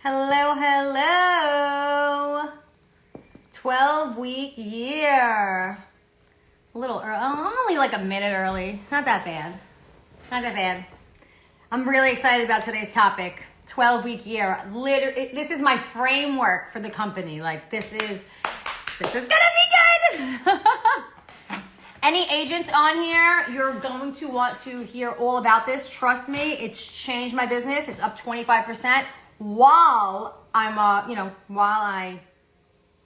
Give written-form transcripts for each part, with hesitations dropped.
Hello, hello. 12-week year. A little early. I'm only like a minute early. Not that bad. Not that bad. I'm really excited about today's topic. 12-week year. This is my framework for the company. Like this is gonna be good. Any agents on here, you're going to want to hear all about this. Trust me, it's changed my business. It's up 25% while I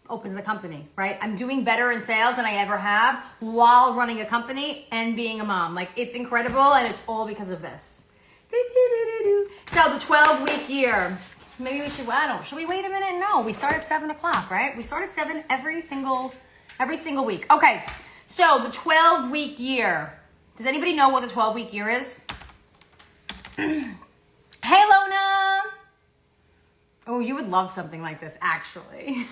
open the company, right? I'm doing better in sales than I ever have while running a company and being a mom. Like it's incredible, and it's all because of this. So the 12-week year. Maybe we should, should we wait a minute? No, we start at 7 o'clock, right? We start at 7 every single week. Okay. So the 12-week year. Does anybody know what the 12-week year is? Hey, Lona. Oh, you would love something like this, actually.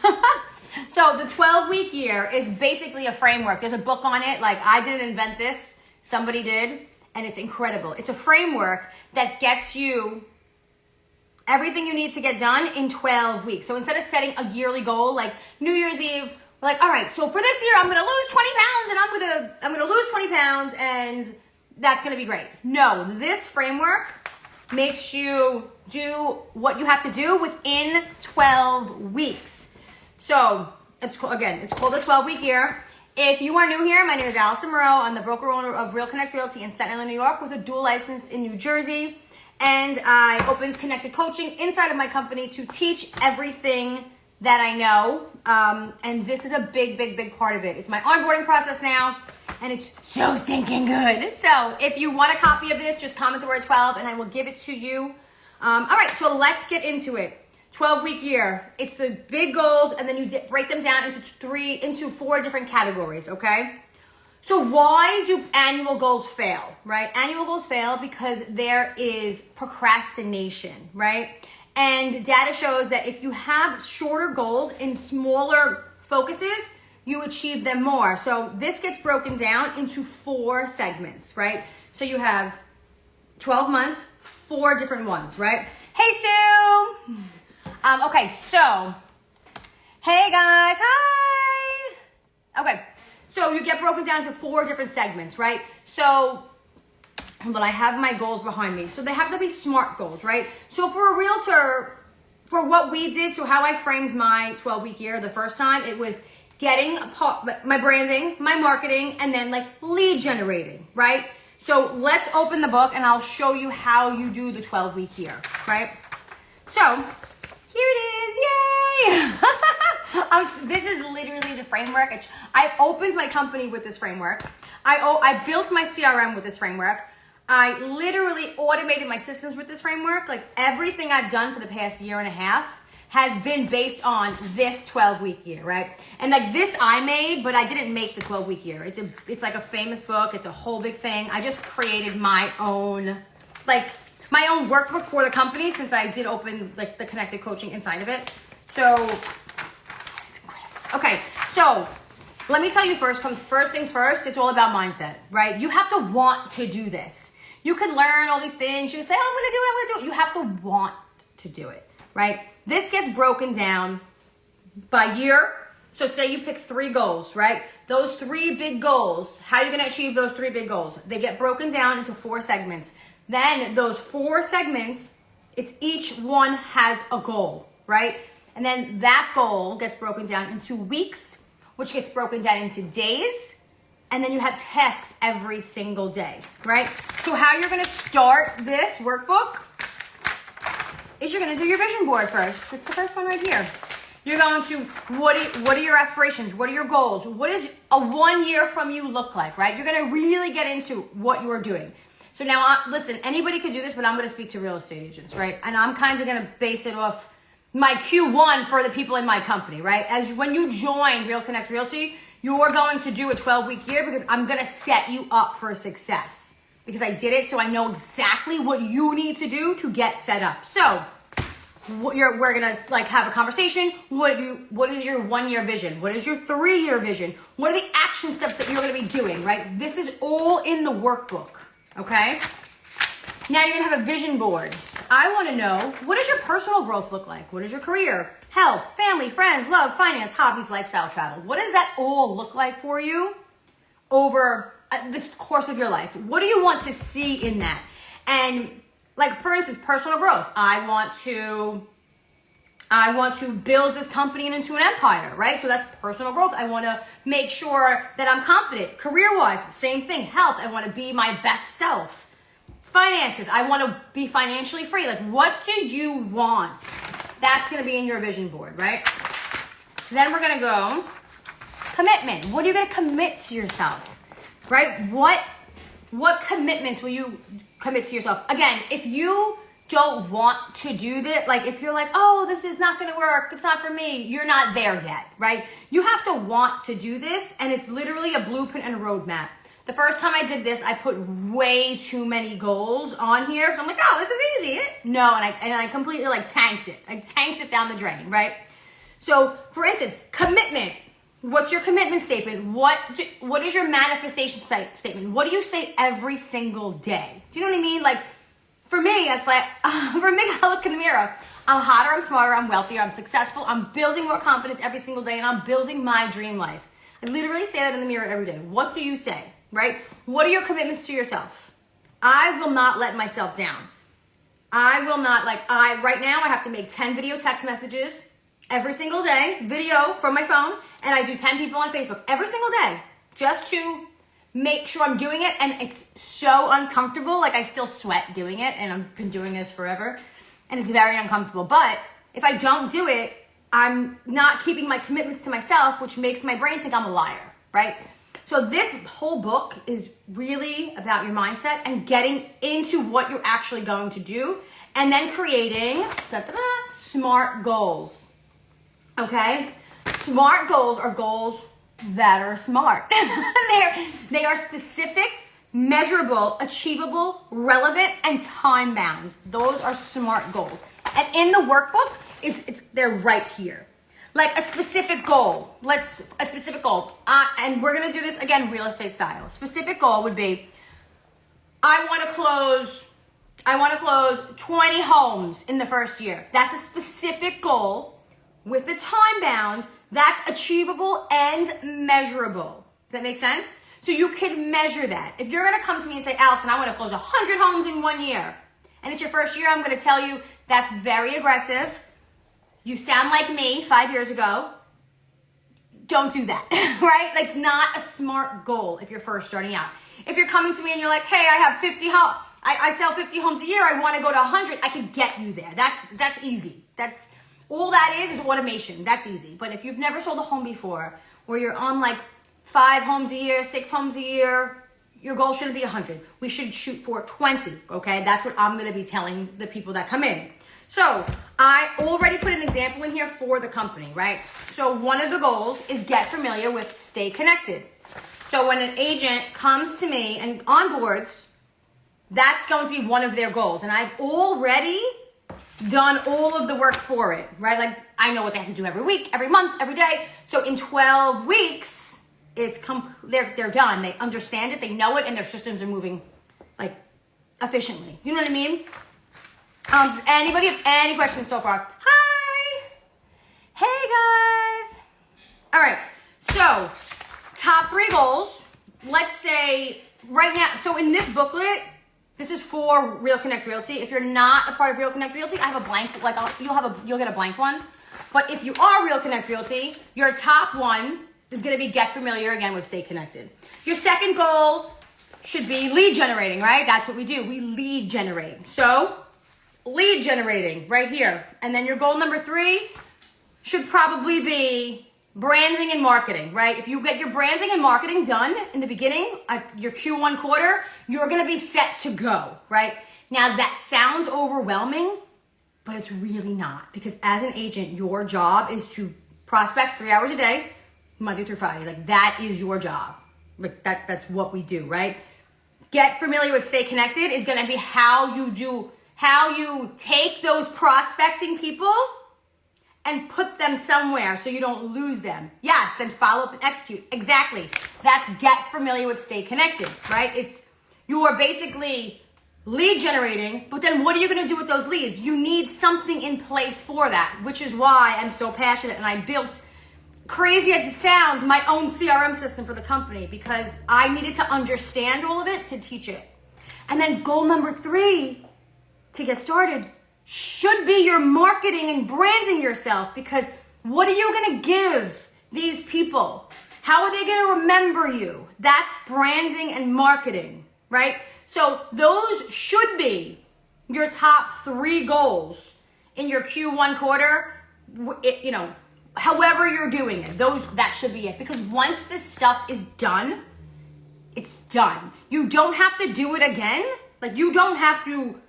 So the 12-week year is basically a framework. There's a book on it. Like I didn't invent this. Somebody did. And it's incredible. It's a framework that gets you everything you need to get done in 12 weeks. So instead of setting a yearly goal, like New Year's Eve, we're like, all right, so for this year, I'm going to lose 20 pounds and I'm going to lose 20 pounds and that's going to be great. No, this framework makes you do what you have to do within 12 weeks. So it's called the 12-week year. If you are new here, my name is Allison Moreau. I'm the broker owner of Real Connect Realty in Staten Island, New York with a dual license in New Jersey. And I opened Connected Coaching inside of my company to teach everything that I know. And this is a big part of it. It's my onboarding process now, and it's so stinking good. So if you want a copy of this, just comment the word 12 and I will give it to you. All right, so let's get into it. 12-week year. It's the big goals, and then you break them down into four different categories, okay? So why do annual goals fail, right? Annual goals fail because there is procrastination, right? And data shows that if you have shorter goals in smaller focuses, you achieve them more. So this gets broken down into 4 segments, right? So you have 12 months, 4 different ones, right? Hey, Sue! Okay, so, hey guys, hi! Okay, so you get broken down to 4 different segments, right? So, but I have my goals behind me. So they have to be SMART goals, right? So for a realtor, for what we did, so how I framed my 12-week year the first time, it was getting my branding, my marketing, and then like lead generating, right? So let's open the book and I'll show you how you do the 12-week year, right? So here it is, yay! This is literally the framework. I opened my company with this framework. I built my CRM with this framework. I literally automated my systems with this framework. Like everything I've done for the past year and a half has been based on this 12-week year, right? And like this I made, but I didn't make the 12-week year. It's like a famous book. It's a whole big thing. I just created my own workbook for the company since I did open like the connected coaching inside of it. So it's incredible. Okay, so let me tell you first things first, it's all about mindset, right? You have to want to do this. You could learn all these things. You say, oh, I'm going to do it. You have to want to do it, right? This gets broken down by year. So say you pick 3 goals, right? Those 3 big goals, how are you going to achieve those 3 big goals? They get broken down into 4 segments. Then those 4 segments, each one has a goal, right? And then that goal gets broken down into weeks, which gets broken down into days. And then you have tasks every single day, right? So how you're going to start this workbook is you're going to do your vision board first. It's the first one right here. You're going to, what are your aspirations? What are your goals? What does a 1 year from you look like, right? You're going to really get into what you are doing. So now, listen, anybody could do this, but I'm going to speak to real estate agents, right? And I'm kind of going to base it off my Q1 for the people in my company, right? As when you join Real Connect Realty, you're going to do a 12-week year because I'm going to set you up for success because I did it. So I know exactly what you need to do to get set up. So we're going to like have a conversation. What is your 1-year vision? What is your 3-year vision? What are the action steps that you're going to be doing, right? This is all in the workbook. Okay. Now you're going to have a vision board. I want to know, what does your personal growth look like? What does your career, health, family, friends, love, finance, hobbies, lifestyle, travel? What does that all look like for you over this course of your life? What do you want to see in that? And like, for instance, personal growth. I want to build this company into an empire, right? So that's personal growth. I want to make sure that I'm confident. Career-wise, same thing. Health, I want to be my best self. Finances, I want to be financially free. Like, what do you want? That's going to be in your vision board, right? Then we're going to go commitment. What are you going to commit to yourself, right? What commitments will you commit to yourself? Again, if you don't want to do this, like if you're like, oh, this is not going to work, it's not for me, you're not there yet, right? You have to want to do this, and it's literally a blueprint and a roadmap. The first time I did this, I put way too many goals on here, so I'm like, oh, this is easy. No, and I completely like tanked it. I tanked it down the drain, right? So, for instance, commitment. What's your commitment statement? What is your manifestation statement? What do you say every single day? Do you know what I mean? Like, for me, it's like, for me, I look in the mirror. I'm hotter, I'm smarter, I'm wealthier, I'm successful, I'm building more confidence every single day, and I'm building my dream life. I literally say that in the mirror every day. What do you say, right? What are your commitments to yourself? I will not let myself down. I will not, right now, I have to make 10 video text messages every single day, video from my phone, and I do 10 people on Facebook every single day, just to make sure I'm doing it. And it's so uncomfortable. Like, I still sweat doing it, and I've been doing this forever, and it's very uncomfortable. But if I don't do it, I'm not keeping my commitments to myself, which makes my brain think I'm a liar, right? So this whole book is really about your mindset and getting into what you're actually going to do, and then creating SMART goals. Okay? SMART goals are goals that are smart. They are specific, measurable, achievable, relevant, and time bound. Those are SMART goals. And in the workbook, they're right here. Like a specific goal. And we're gonna do this again, real estate style. Specific goal would be, I want to close 20 homes in the first year. That's a specific goal with the time bound. That's achievable and measurable. Does that make sense? So you can measure that. If you're gonna come to me and say, Allison, I want to close 100 homes in 1 year, and it's your first year, I'm gonna tell you that's very aggressive. You sound like me 5 years ago. Don't do that, right? Like, it's not a SMART goal if you're first starting out. If you're coming to me and you're like, hey, I have 50 homes, I sell 50 homes a year, I want to go to 100, I can get you there. That's easy. That's all that is automation. That's easy. But if you've never sold a home before, where you're on like 5 homes a year, 6 homes a year, your goal shouldn't be 100. We should shoot for 20, okay? That's what I'm going to be telling the people that come in. So I already put an example in here for the company, right? So one of the goals is get familiar with stay connected. So when an agent comes to me and onboards, that's going to be one of their goals. And I've already done all of the work for it, right? Like, I know what they have to do every week, every month, every day. So in 12 weeks, they're done. They understand it, they know it, and their systems are moving like efficiently. You know what I mean? Does anybody have any questions so far? Hi! Hey guys! All right, so top 3 goals. Let's say right now, so in this booklet, this is for Real Connect Realty. If you're not a part of Real Connect Realty, I have a blank, you'll get a blank one. But if you are Real Connect Realty, your top one is gonna be get familiar again with stay connected. Your second goal should be lead generating, right? That's what we do, we lead generate. So, lead generating right here. And then your goal number 3 should probably be branding and marketing, right? If you get your branding and marketing done in the beginning, your Q1 quarter, you're gonna be set to go, right? Now that sounds overwhelming, but it's really not, because as an agent, your job is to prospect 3 hours a day, Monday through Friday. Like, that is your job. Like, that's what we do, right? Get familiar with stay connected is gonna be how you take those prospecting people and put them somewhere so you don't lose them. Yes, then follow up and execute. Exactly. That's get familiar with stay connected, right? You are basically lead generating, but then what are you going to do with those leads? You need something in place for that, which is why I'm so passionate, and I built, crazy as it sounds, my own CRM system for the company because I needed to understand all of it to teach it. And then goal number 3 to get started should be your marketing and branding yourself, because what are you going to give these people? How are they going to remember you? That's branding and marketing, right? So those should be your top 3 goals in your Q1 quarter, however you're doing it. That should be it. Because once this stuff is done, it's done. You don't have to do it again. Like, you don't have to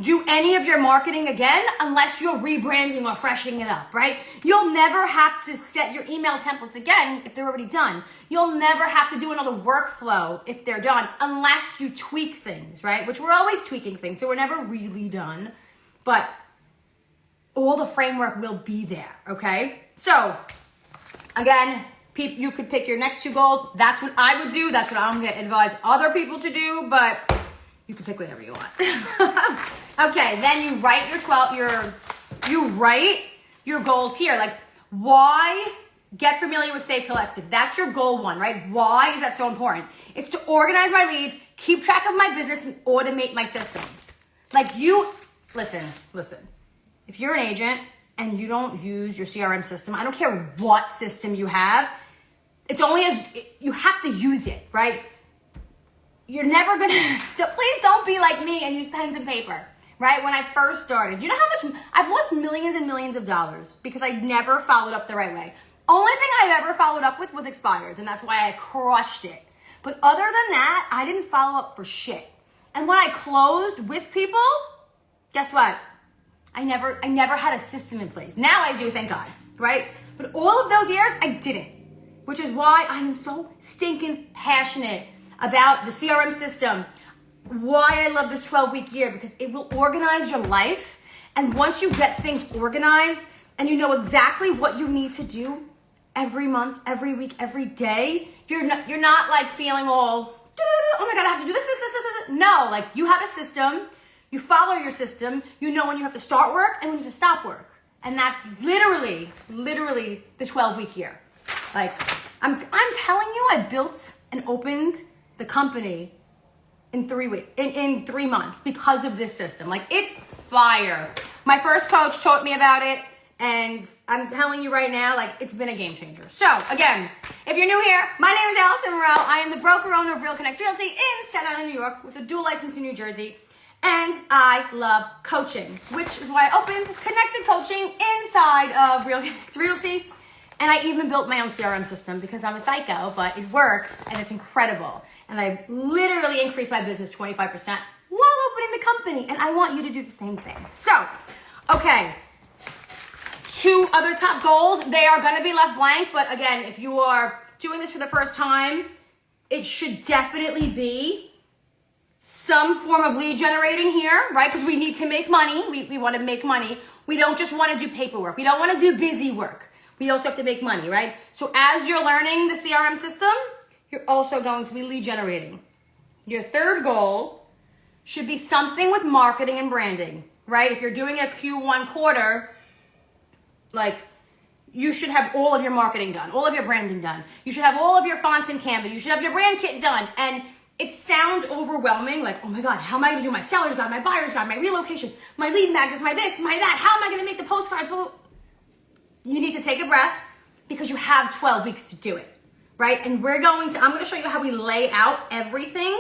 do any of your marketing again unless you're rebranding or freshening it up, right? You'll never have to set your email templates again if they're already done. You'll never have to do another workflow if they're done unless you tweak things, right? Which we're always tweaking things, so we're never really done. But all the framework will be there, okay? So, again, you could pick your next 2 goals. That's what I would do. That's what I'm going to advise other people to do, but you can pick whatever you want. Okay, then you write you write your goals here. Like, why get familiar with Stay Collected? That's your goal 1, right? Why is that so important? It's to organize my leads, keep track of my business, and automate my systems. Like, listen. If you're an agent and you don't use your CRM system, I don't care what system you have, you have to use it, right? You're never gonna, so please don't be like me and use pens and paper, right? When I first started, you know how much, I've lost millions and millions of dollars because I never followed up the right way. Only thing I've ever followed up with was expireds, and that's why I crushed it. But other than that, I didn't follow up for shit. And when I closed with people, guess what? I never had a system in place. Now I do, thank God, right? But all of those years, I didn't, which is why I am so stinking passionate about the CRM system, why I love this 12-week year, because it will organize your life. And once you get things organized and you know exactly what you need to do every month, every week, every day, you're not like feeling all, oh my God, I have to do this. No, like, you have a system, you follow your system, you know when you have to start work and when you have to stop work. And that's literally the 12-week year. Like, I'm telling you, I built and opened the company in 3 weeks, in 3 months because of this system. Like, it's fire. My first coach taught me about it, and I'm telling you right now, like, it's been a game changer. So, again, if you're new here, my name is Allison Morel. I am the broker owner of Real Connect Realty in Staten Island, New York, with a dual license in New Jersey. And I love coaching, which is why I opened Connected Coaching inside of Real Connect Realty. And I even built my own CRM system because I'm a psycho, but it works and it's incredible. And I literally increased my business 25% while opening the company. And I want you to do the same thing. So, okay, 2 other top goals. They are going to be left blank. But again, if you are doing this for the first time, it should definitely be some form of lead generating here, right? Because we need to make money. We want to make money. We don't just want to do paperwork. We don't want to do busy work. We also have to make money, right? So as you're learning the CRM system, you're also going to be lead generating. Your 3rd goal should be something with marketing and branding, right? If you're doing a Q1 quarter, like, you should have all of your marketing done, all of your branding done. You should have all of your fonts in Canva. You should have your brand kit done. And it sounds overwhelming, like, oh my God, how am I gonna do my seller's guide, my buyer's guide, my relocation, my lead magnets, my this, my that? How am I gonna make the postcards? You need to take a breath because you have 12 weeks to do it, right? And I'm gonna show you how we lay out everything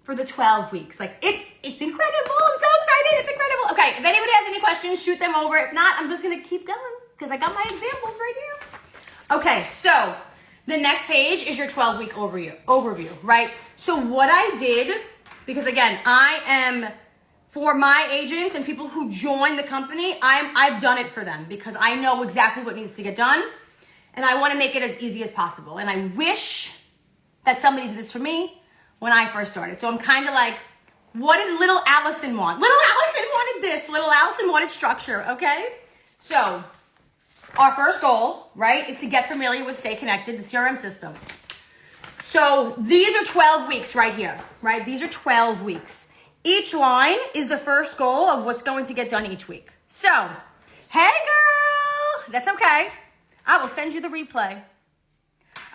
for the 12 weeks. Like, it's incredible. I'm so excited. It's incredible. Okay, if anybody has any questions, shoot them over. If not, I'm just gonna keep going because I got my examples right here. Okay, so the next page is your 12-week overview, right? So what I did, because again, I am, for my agents and people who join the company, I've done it for them because I know exactly what needs to get done and I want to make it as easy as possible. And I wish that somebody did this for me when I first started. So I'm kind of like, what did little Allison want? Little Allison wanted this. Little Allison wanted structure, okay? So our first goal, right, is to get familiar with Stay Connected, the CRM system. So these are 12 weeks right here, right? These are 12 weeks. Each line is the first goal of what's going to get done each week. So, hey girl, that's okay. I will send you the replay.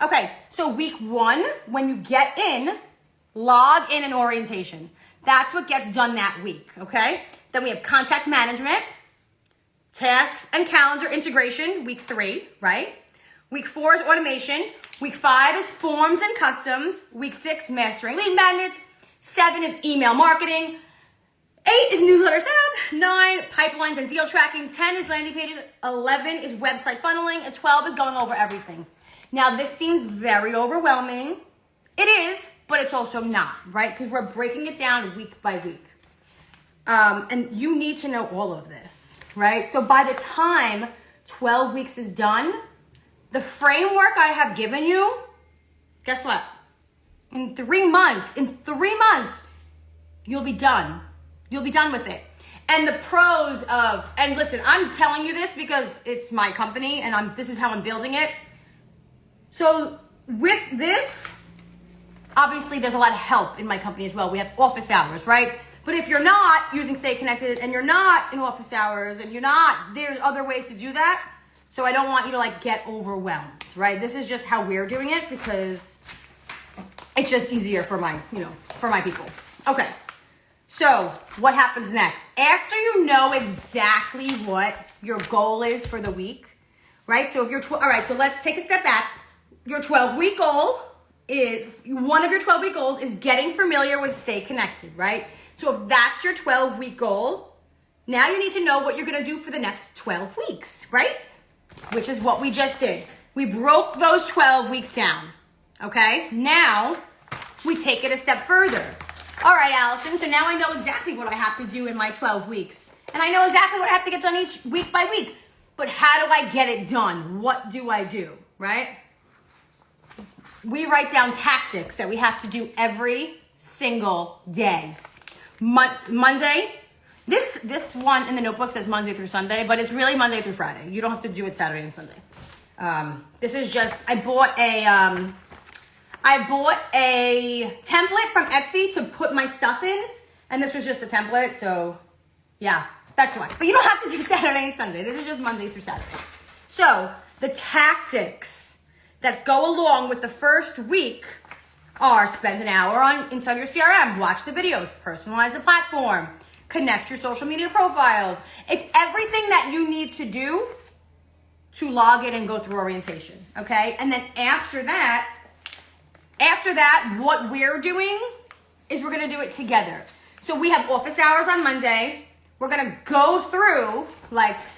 Okay, so week 1, when you get in, log in and orientation. That's what gets done that week, okay? Then we have contact management, tasks and calendar integration, week 3, right? Week 4 is automation. Week 5 is forms and customs. Week 6, mastering lead magnets. 7 is email marketing. 8 is newsletter setup. 9, pipelines and deal tracking. 10 is landing pages. 11 is website funneling. And 12 is going over everything. Now, this seems very overwhelming. It is, but it's also not, right? Because we're breaking it down week by week. And you need to know all of this, right? So by the time 12 weeks is done, the framework I have given you, guess what? In 3 months, you'll be done. You'll be done with it. And the pros of, and listen, I'm telling you this because it's my company and this is how I'm building it. So with this, obviously there's a lot of help in my company as well. We have office hours, right? But if you're not using Stay Connected and you're not in office hours and there's other ways to do that. So I don't want you to get overwhelmed, right? This is just how we're doing it because it's just easier for my people. Okay. So what happens next? After you know exactly what your goal is for the week, right? So if you're, all right, so let's take a step back. Your 12-week goal one of your 12-week goals is getting familiar with Stay Connected, right? So if that's your 12-week goal, now you need to know what you're going to do for the next 12 weeks, right? Which is what we just did. We broke those 12 weeks down, okay? Now we take it a step further. All right, Allison, so now I know exactly what I have to do in my 12 weeks. And I know exactly what I have to get done each week by week. But how do I get it done? What do I do, right? We write down tactics that we have to do every single day. Monday, this one in the notebook says Monday through Sunday, but it's really Monday through Friday. You don't have to do it Saturday and Sunday. This is just, I bought a template from Etsy to put my stuff in, and this was just the template, so yeah, that's why. But you don't have to do Saturday and Sunday. This is just Monday through Saturday. So the tactics that go along with the first week are spend an hour inside your CRM, watch the videos, personalize the platform, connect your social media profiles. It's everything that you need to do to log in and go through orientation, okay? And then after that, what we're doing is we're gonna do it together. So we have office hours on Monday. We're gonna go through,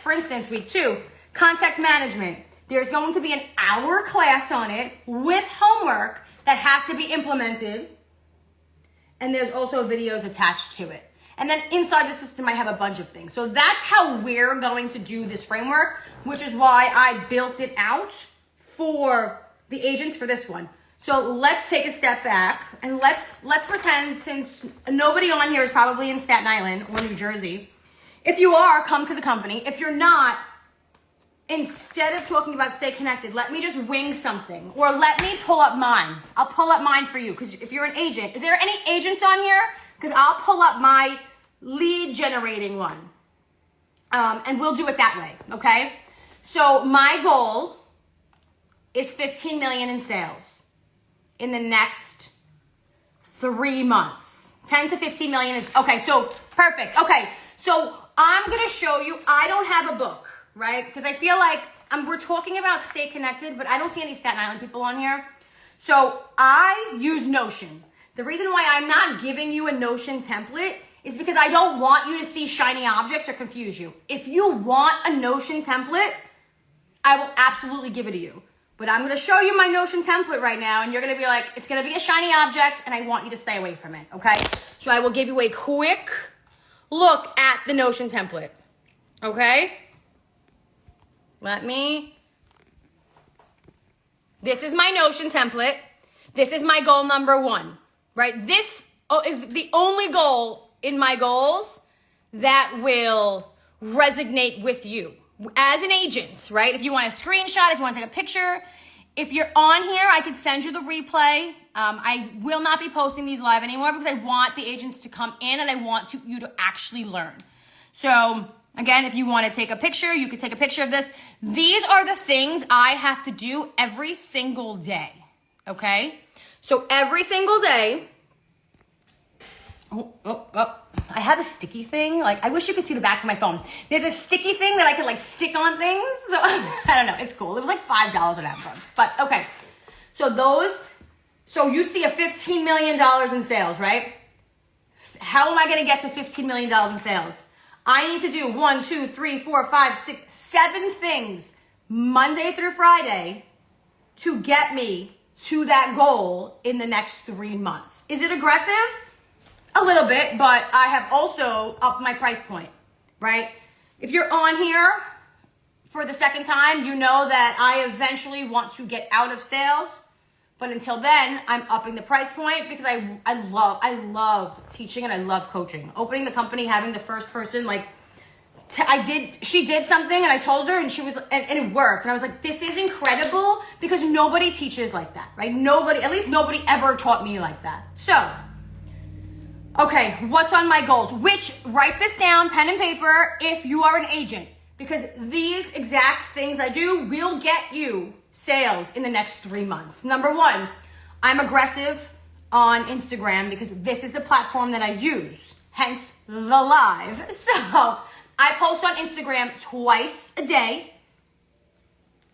for instance, week 2, contact management. There's going to be an hour class on it with homework that has to be implemented. And there's also videos attached to it. And then inside the system, I have a bunch of things. So that's how we're going to do this framework, which is why I built it out for the agents for this one. So let's take a step back and let's pretend, since nobody on here is probably in Staten Island or New Jersey. If you are, come to the company. If you're not, instead of talking about Stay Connected, let me just wing something, or let me pull up mine. I'll pull up mine for you, because if you're an agent, is there any agents on here? Because I'll pull up my lead generating one, and we'll do it that way, okay? So my goal is 15 million in sales in the next 3 months. 10 to 15 million is, okay, so perfect. Okay, so I'm gonna show you, I don't have a book, right? Because I feel like we're talking about Stay Connected, but I don't see any Staten Island people on here. So I use Notion. The reason why I'm not giving you a Notion template is because I don't want you to see shiny objects or confuse you. If you want a Notion template, I will absolutely give it to you. But I'm gonna show you my Notion template right now, and you're gonna be like, it's gonna be a shiny object, and I want you to stay away from it, okay? So I will give you a quick look at the Notion template, okay? This is my Notion template. This is my goal number 1, right? This is the only goal in my goals that will resonate with you as an agent, right? If you want a screenshot, if you want to take a picture, If you're on here, I could send you the replay. I will not be posting these live anymore because I want the agents to come in and I want you to actually learn. So again, if you want to take a picture, you could take a picture of this. These are the things I have to do every single day, okay? So every single day, I have a sticky thing. Like, I wish you could see the back of my phone. There's a sticky thing that I could like stick on things. So I don't know, it's cool. It was like $5 on Amazon, but okay. So you see a $15 million in sales, right? How am I going to get to $15 million in sales? I need to do 1, 2, 3, 4, 5, 6, 7 things Monday through Friday to get me to that goal in the next 3 months. Is it aggressive? A little bit, but I have also upped my price point, right? If you're on here for the second time, you know that I eventually want to get out of sales. But until then, I'm upping the price point because I love teaching and I love coaching. Opening the company, having the first person, like, she did something and I told her and she was, and it worked. And I was like, this is incredible because nobody teaches like that, right? At least nobody ever taught me like that. So, okay, what's on my goals? Write this down, pen and paper, if you are an agent. Because these exact things I do will get you sales in the next 3 months. Number 1, I'm aggressive on Instagram because this is the platform that I use, hence the live. So I post on Instagram twice a day,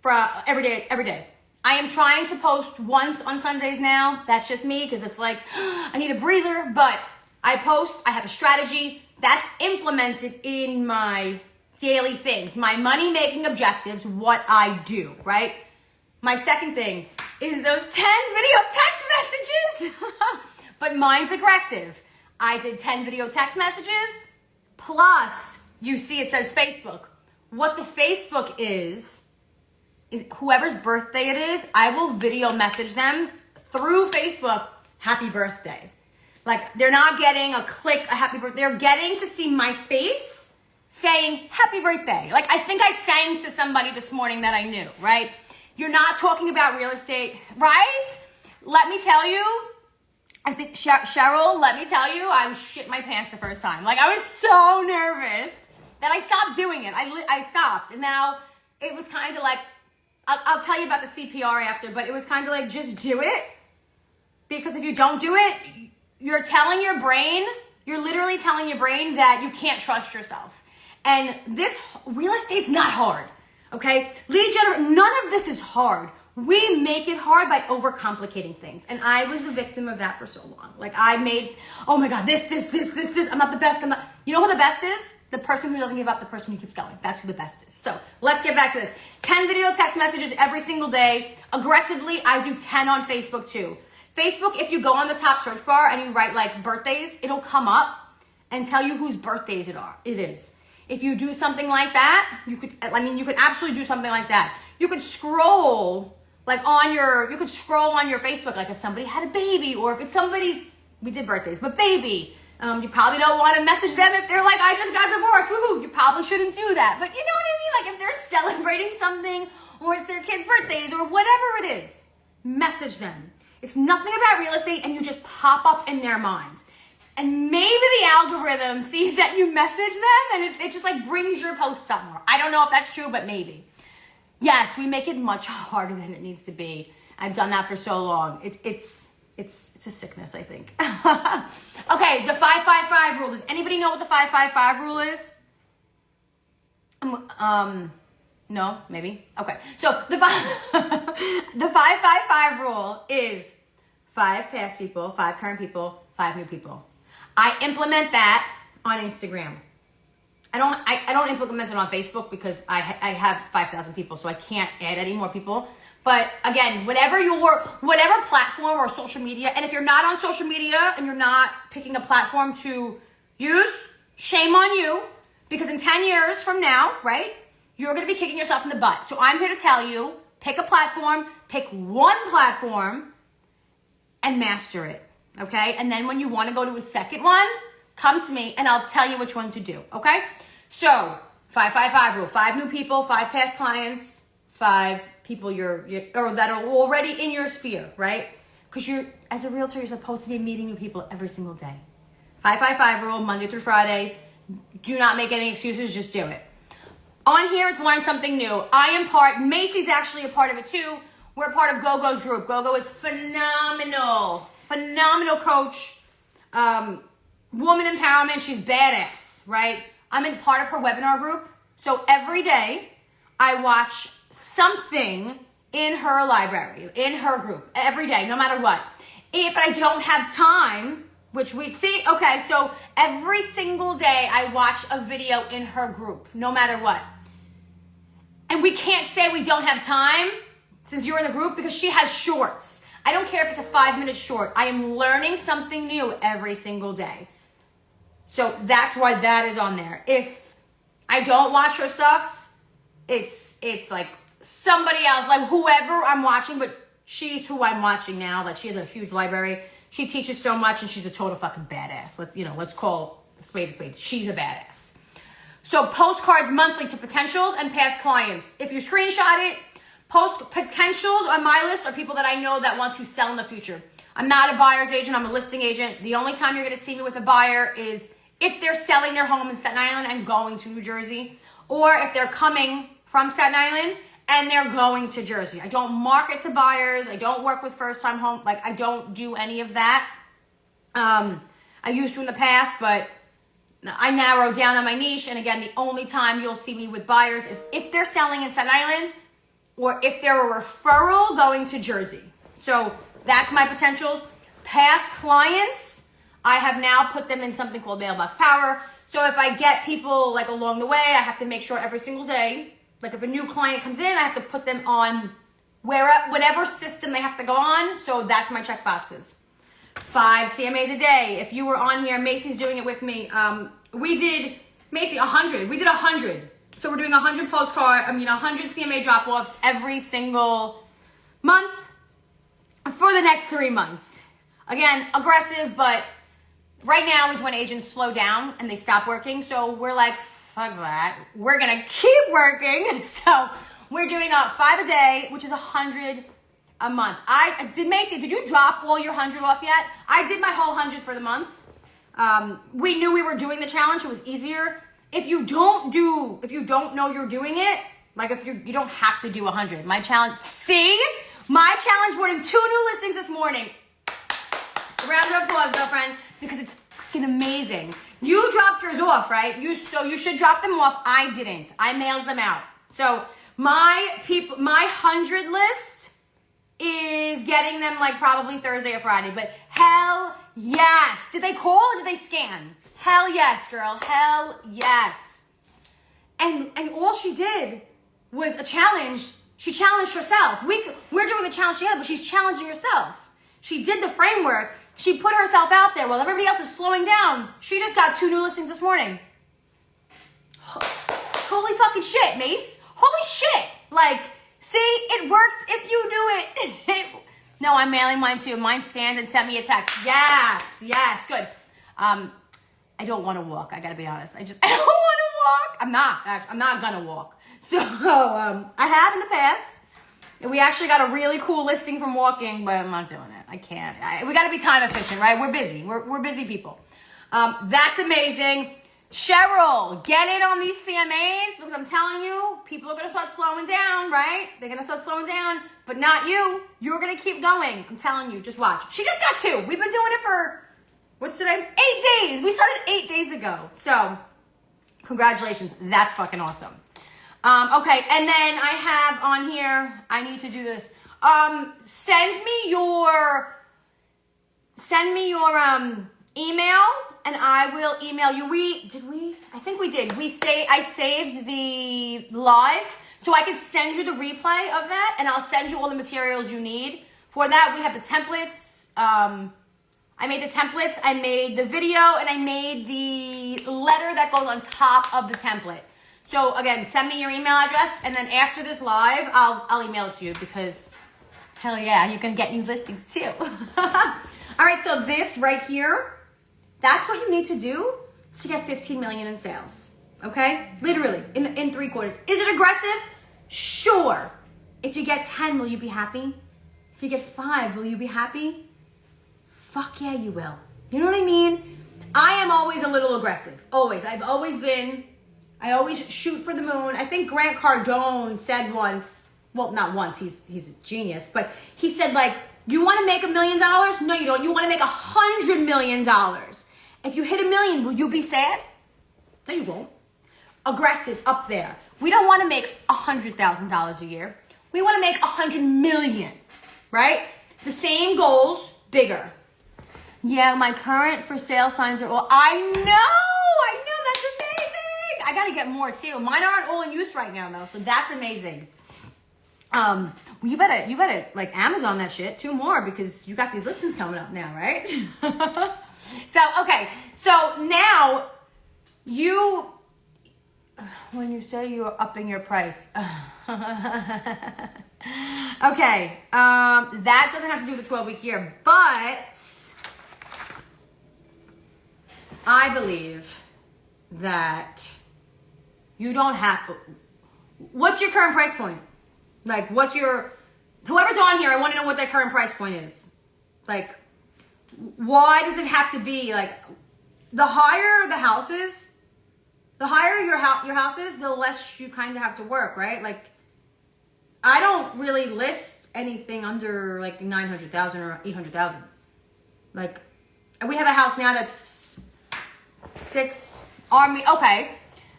for every day. I am trying to post once on Sundays now. That's just me because it's like, I need a breather, but I post, I have a strategy that's implemented in my daily things, my money-making objectives, what I do, right? My second thing is those 10 video text messages, but mine's aggressive. I did 10 video text messages, plus you see it says Facebook. What the Facebook is whoever's birthday it is, I will video message them through Facebook, happy birthday. Like, they're not getting a click, a happy birthday. They're getting to see my face saying happy birthday. Like, I think I sang to somebody this morning that I knew, right? You're not talking about real estate, right? Let me tell you, I think, Cheryl, let me tell you, I shit my pants the first time. Like, I was so nervous that I stopped doing it. I stopped. And now it was kind of like, I'll tell you about the CPR after, but it was kind of like, just do it. Because if you don't do it, you're telling your brain, you're literally telling your brain that you can't trust yourself. And this real estate's not hard, okay? Lead generation, none of this is hard. We make it hard by overcomplicating things. And I was a victim of that for so long. Like, I made, oh my God, this. I'm not the best. You know who the best is? The person who doesn't give up, the person who keeps going. That's who the best is. So let's get back to this. 10 video text messages every single day. Aggressively, I do 10 on Facebook too. Facebook, if you go on the top search bar and you write like birthdays, it'll come up and tell you whose birthdays it is. If you do something like that, you could absolutely do something like that. You could scroll on your Facebook, like if somebody had a baby or if it's somebody's, we did birthdays, but baby, you probably don't want to message them if they're like, I just got divorced, woohoo, you probably shouldn't do that. But you know what I mean? Like if they're celebrating something or it's their kids' birthdays or whatever it is, message them. It's nothing about real estate and you just pop up in their mind. And maybe the algorithm sees that you message them and it just like brings your post somewhere. I don't know if that's true, but maybe. Yes, we make it much harder than it needs to be. I've done that for so long. It's a sickness, I think. Okay, the 555 rule. Does anybody know what the 555 rule is? No, maybe. Okay, so the 555 rule is 5 past people, 5 current people, 5 new people. I implement that on Instagram. I don't implement it on Facebook because I have 5,000 people, so I can't add any more people. But again, whatever platform or social media, and if you're not on social media and you're not picking a platform to use, shame on you, because in 10 years from now, right, you're going to be kicking yourself in the butt. So I'm here to tell you, pick a platform, pick one platform, and master it, okay? And then when you want to go to a second one, come to me and I'll tell you which one to do, okay? So, 555 rule, 5 new people, 5 past clients, 5 people or that are already in your sphere, right? Because as a realtor, you're supposed to be meeting new people every single day. 5-5-5 rule, Monday through Friday. Do not make any excuses, just do it. On here, it's learn something new. Macy's actually a part of it too. We're a part of GoGo's group. GoGo is phenomenal coach, woman empowerment. She's badass, right? I'm in part of her webinar group. So every day I watch something in her library, in her group, every day, no matter what. If I don't have time, which we see, okay, so every single day I watch a video in her group, no matter what. And we can't say we don't have time since you're in the group because she has shorts. I don't care if it's a 5-minute short. I am learning something new every single day. So that's why that is on there. If I don't watch her stuff, it's like somebody else, like whoever I'm watching, but she's who I'm watching now. Like she has a huge library. She teaches so much and she's a total fucking badass. Let's call a spade a spade. She's a badass. So postcards monthly to potentials and past clients. If you screenshot it, post potentials on my list are people that I know that want to sell in the future. I'm not a buyer's agent. I'm a listing agent. The only time you're going to see me with a buyer is if they're selling their home in Staten Island and going to New Jersey, or if they're coming from Staten Island and they're going to Jersey. I don't market to buyers. I don't work with first-time home. Like, I don't do any of that. I used to in the past, but I narrowed down on my niche. And again, the only time you'll see me with buyers is if they're selling in Staten Island or if they're a referral going to Jersey. So that's my potentials. Past clients, I have now put them in something called Mailbox Power. So if I get people like along the way, I have to make sure every single day, like if a new client comes in, I have to put them on whatever system they have to go on. So that's my check boxes. 5 CMAs a day. If you were on here, Macy's doing it with me. We did, Macy, 100. We did 100. So we're doing 100 100 CMA drop-offs every single month for the next 3 months. Again, aggressive, but right now is when agents slow down and they stop working. So we're like, fuck that. We're going to keep working. So we're doing 5 a day, which is 100 a month. Macy, did you drop all your 100 off yet? I did my whole 100 for the month. We knew we were doing the challenge. It was easier. If you don't know you're doing it, like if you don't have to do 100. My challenge brought in 2 new listings this morning. Round of applause, girlfriend, because it's freaking amazing. You dropped yours off, right? So you should drop them off. I didn't. I mailed them out. So my 100 list is getting them like probably Thursday or Friday, but hell yes. Did they call or did they scan? Hell yes, girl. Hell yes. And all she did was a challenge. She challenged herself. We're doing the challenge together, but she's challenging herself. She did the framework. She put herself out there while everybody else is slowing down. She just got 2 new listings this morning. Holy fucking shit, Mace. Holy shit. Like, see, it works if you do it. No, I'm mailing mine too. Mine scanned and sent me a text. Yes, good. I don't want to walk. I gotta be honest. I don't want to walk. I'm not gonna walk. So, I have in the past. We actually got a really cool listing from walking, but I'm not doing it. I can't. We got to be time efficient, right? We're busy. We're busy people. That's amazing. Cheryl, get in on these CMAs because I'm telling you, people are going to start slowing down, right? They're going to start slowing down, but not you. You're going to keep going. I'm telling you, just watch. She just got 2. We've been doing it for, what's today? 8 days. We started 8 days ago. So, congratulations. That's fucking awesome. Okay, and then I have on here, I need to do this. Send me your email and I will email you. I think we did. I saved the live so I can send you the replay of that and I'll send you all the materials you need. For that, we have the templates. I made the templates, I made the video, and I made the letter that goes on top of the template. So again, send me your email address, and then after this live, I'll email it to you because hell yeah, you can get new listings too. All right, so this right here, that's what you need to do to get 15 million in sales. Okay, literally in 3 quarters. Is it aggressive? Sure. If you get 10, will you be happy? If you get 5, will you be happy? Fuck yeah, you will. You know what I mean? I am always a little aggressive. Always. I always shoot for the moon. I think Grant Cardone said once, well, not once, he's a genius, but he said, like, you want to make $1 million? No, you don't. You want to make $100 million. If you hit $1 million, will you be sad? No, you won't. Aggressive up there. We don't want to make $100,000 a year. We want to make $100 million, right? The same goals, bigger. Yeah, my current for sale signs are all, I know, that's amazing. I got to get more too. Mine aren't all in use right now though, so that's amazing. Well, you better like Amazon that shit, 2 more because you got these listings coming up now, right? So, okay. So now when you say you're upping your price, okay. That doesn't have to do with the 12-week year, but I believe that you don't have, what's your current price point? Like, whoever's on here, I want to know what their current price point is. Like, why does it have to be, like, the higher the houses, the higher your house is, the less you kind of have to work, right? Like, I don't really list anything under, like, 900,000 or 800,000. Like, we have a house now that's 6 army, okay.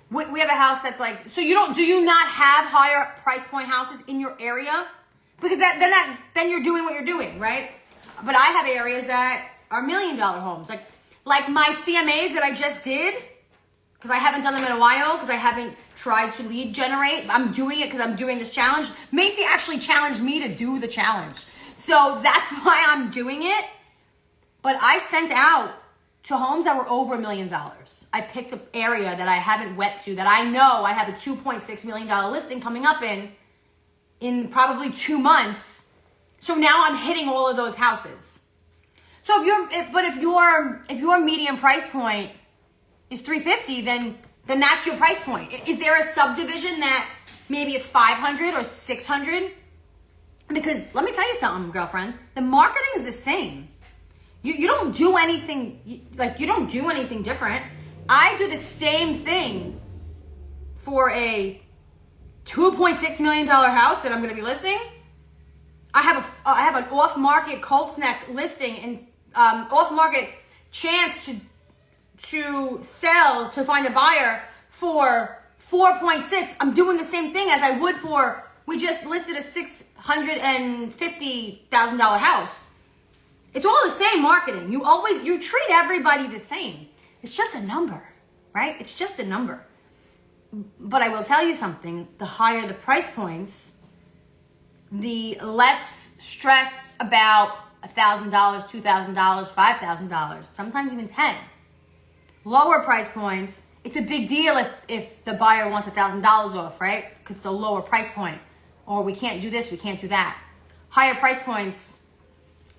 We have a house that's like, so do you not have higher price point houses in your area? Because then you're doing what you're doing, right? But I have areas that are $1 million homes. Like my CMAs that I just did, because I haven't done them in a while, because I haven't tried to lead generate. I'm doing it because I'm doing this challenge. Macy actually challenged me to do the challenge. So that's why I'm doing it. But I sent out to homes that were over $1 million. I picked an area that I haven't went to, that I know I have a $2.6 million listing coming up in probably 2 months. So now I'm hitting all of those houses. So if your median price point is $350, then that's your price point. Is there a subdivision that maybe is $500 or $600? Because let me tell you something, girlfriend, the marketing is the same. You don't do anything, you don't do anything different. I do the same thing for a $2.6 million house that I'm going to be listing. I have an off-market Colts Neck listing and off-market chance to sell, to find a buyer for 4.6. I'm doing the same thing as I would we just listed a $650,000 house. It's all the same marketing. You treat everybody the same. It's just a number, right? It's just a number. But I will tell you something. The higher the price points, the less stress about $1,000, $2,000, $5,000, sometimes even 10. Lower price points, it's a big deal if the buyer wants $1,000 off, right? Because it's a lower price point. Or we can't do this, we can't do that. Higher price points,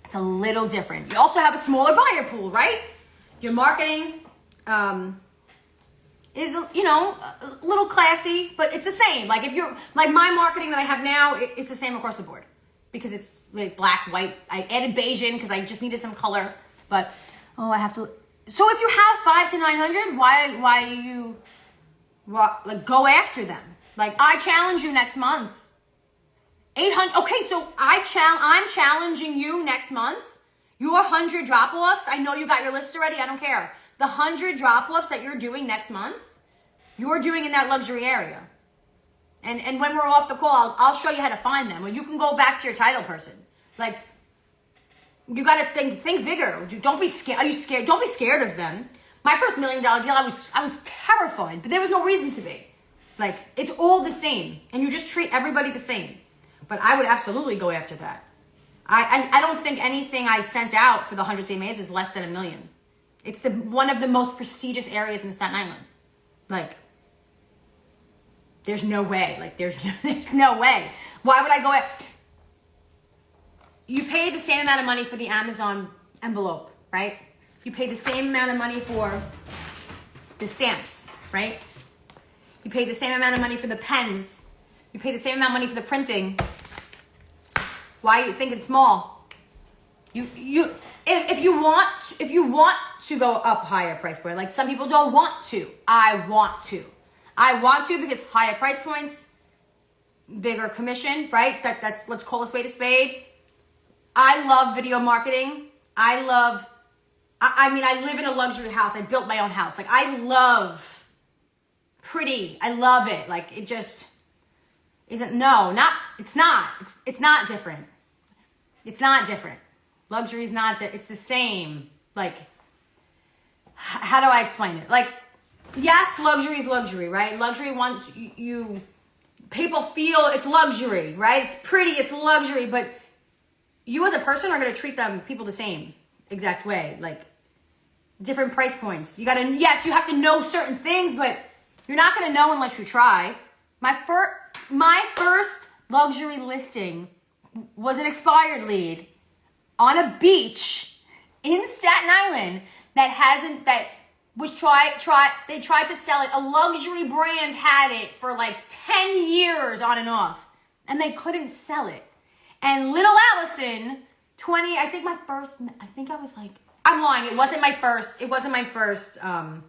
it's a little different. You also have a smaller buyer pool, right? Your marketing is, a little classy, but it's the same. Like my marketing that I have now, it's the same across the board because it's like black, white. I added beige in because I just needed some color, but I have to. So if you have 5 to 900, why you go after them? Like I challenge you next month. 800. Okay, so I'm challenging you next month. Your 100 drop-offs. I know you got your list already. I don't care. The 100 drop-offs that you're doing next month, you're doing in that luxury area. And when we're off the call, I'll show you how to find them. Or you can go back to your title person. Like, you got to think bigger. Don't be scared. Are you scared? Don't be scared of them. My first $1 million deal, I was terrified, but there was no reason to be. Like, it's all the same, and you just treat everybody the same. But I would absolutely go after that. I don't think anything I sent out for the 100 CMAs is less than $1 million. It's one of the most prestigious areas in Staten Island. Like, there's no way. Like, there's no way. Why would I go at? You pay the same amount of money for the Amazon envelope, right? You pay the same amount of money for the stamps, right? You pay the same amount of money for the pens. You pay the same amount of money for the printing. Why are you thinking small? If you want to go up higher price point, like some people don't want to. I want to because higher price points, bigger commission, right? That's let's call a spade a spade. I love video marketing. I live in a luxury house. I built my own house. Like I love pretty. I love it. Like it just isn't, it's not different. It's not different. Luxury is not, it's the same. Like, how do I explain it? Like, yes, luxury is luxury, right? Luxury wants people feel it's luxury, right? It's pretty, it's luxury, but you as a person are going to treat people the same exact way. Like, different price points. You have to know certain things, but you're not going to know unless you try. My first luxury listing was an expired lead on a beach in Staten Island they tried to sell it. A luxury brand had it for like 10 years on and off, and they couldn't sell it. And little Allison, I'm lying. It wasn't my first $1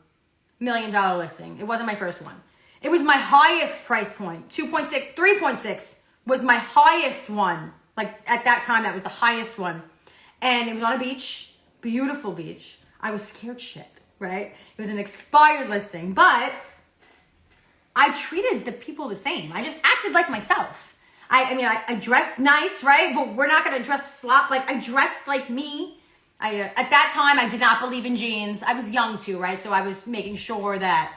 million listing. It wasn't my first one. It was my highest price point. 2.6, 3.6 was my highest one. Like at that time, that was the highest one. And it was on a beach, beautiful beach. I was scared shit, right? It was an expired listing, but I treated the people the same. I just acted like myself. I dressed nice, right? But we're not going to dress slop. Like I dressed like me. At that time, I did not believe in jeans. I was young too, right? So I was making sure that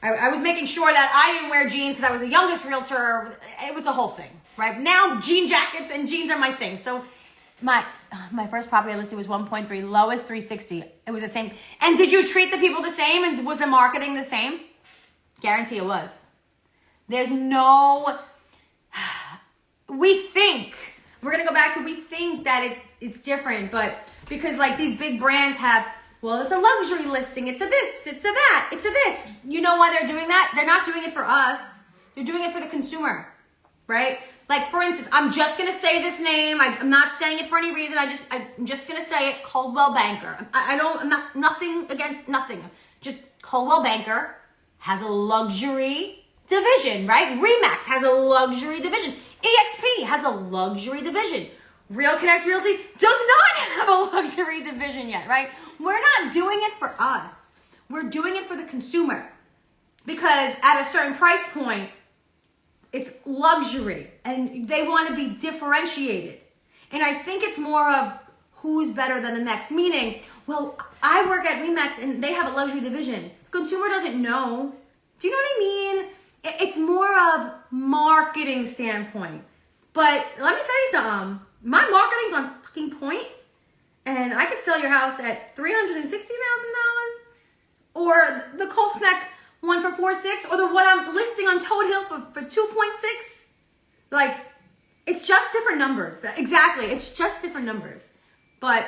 I didn't wear jeans because I was the youngest realtor. It was a whole thing, right? Now jean jackets and jeans are my thing. So my first property I listed was 1.3, lowest 360. It was the same. And did you treat the people the same? And was the marketing the same? Guarantee it was. There's no, we think that it's different, but because like these big brands have, well, it's a luxury listing. It's a this, it's a that, it's a this. You know why they're doing that? They're not doing it for us. They're doing it for the consumer, right? Like for instance, I'm just going to say this name. I'm not saying it for any reason. I'm just going to say it. Coldwell Banker. Nothing against nothing. Just Coldwell Banker has a luxury division, right? Remax has a luxury division. EXP has a luxury division. Real Connect Realty does not have a luxury division yet, right? We're not doing it for us. We're doing it for the consumer. Because at a certain price point, it's luxury and they want to be differentiated. And I think it's more of who's better than the next. Meaning, well, I work at Remax and they have a luxury division. Consumer doesn't know. Do you know what I mean? It's more of marketing standpoint. But let me tell you something. My marketing's on fucking point, and I could sell your house at $360,000, or the Colts Neck one for 4.6, or the one I'm listing on Toad Hill for 2.6. Like, it's just different numbers. Exactly, it's just different numbers. But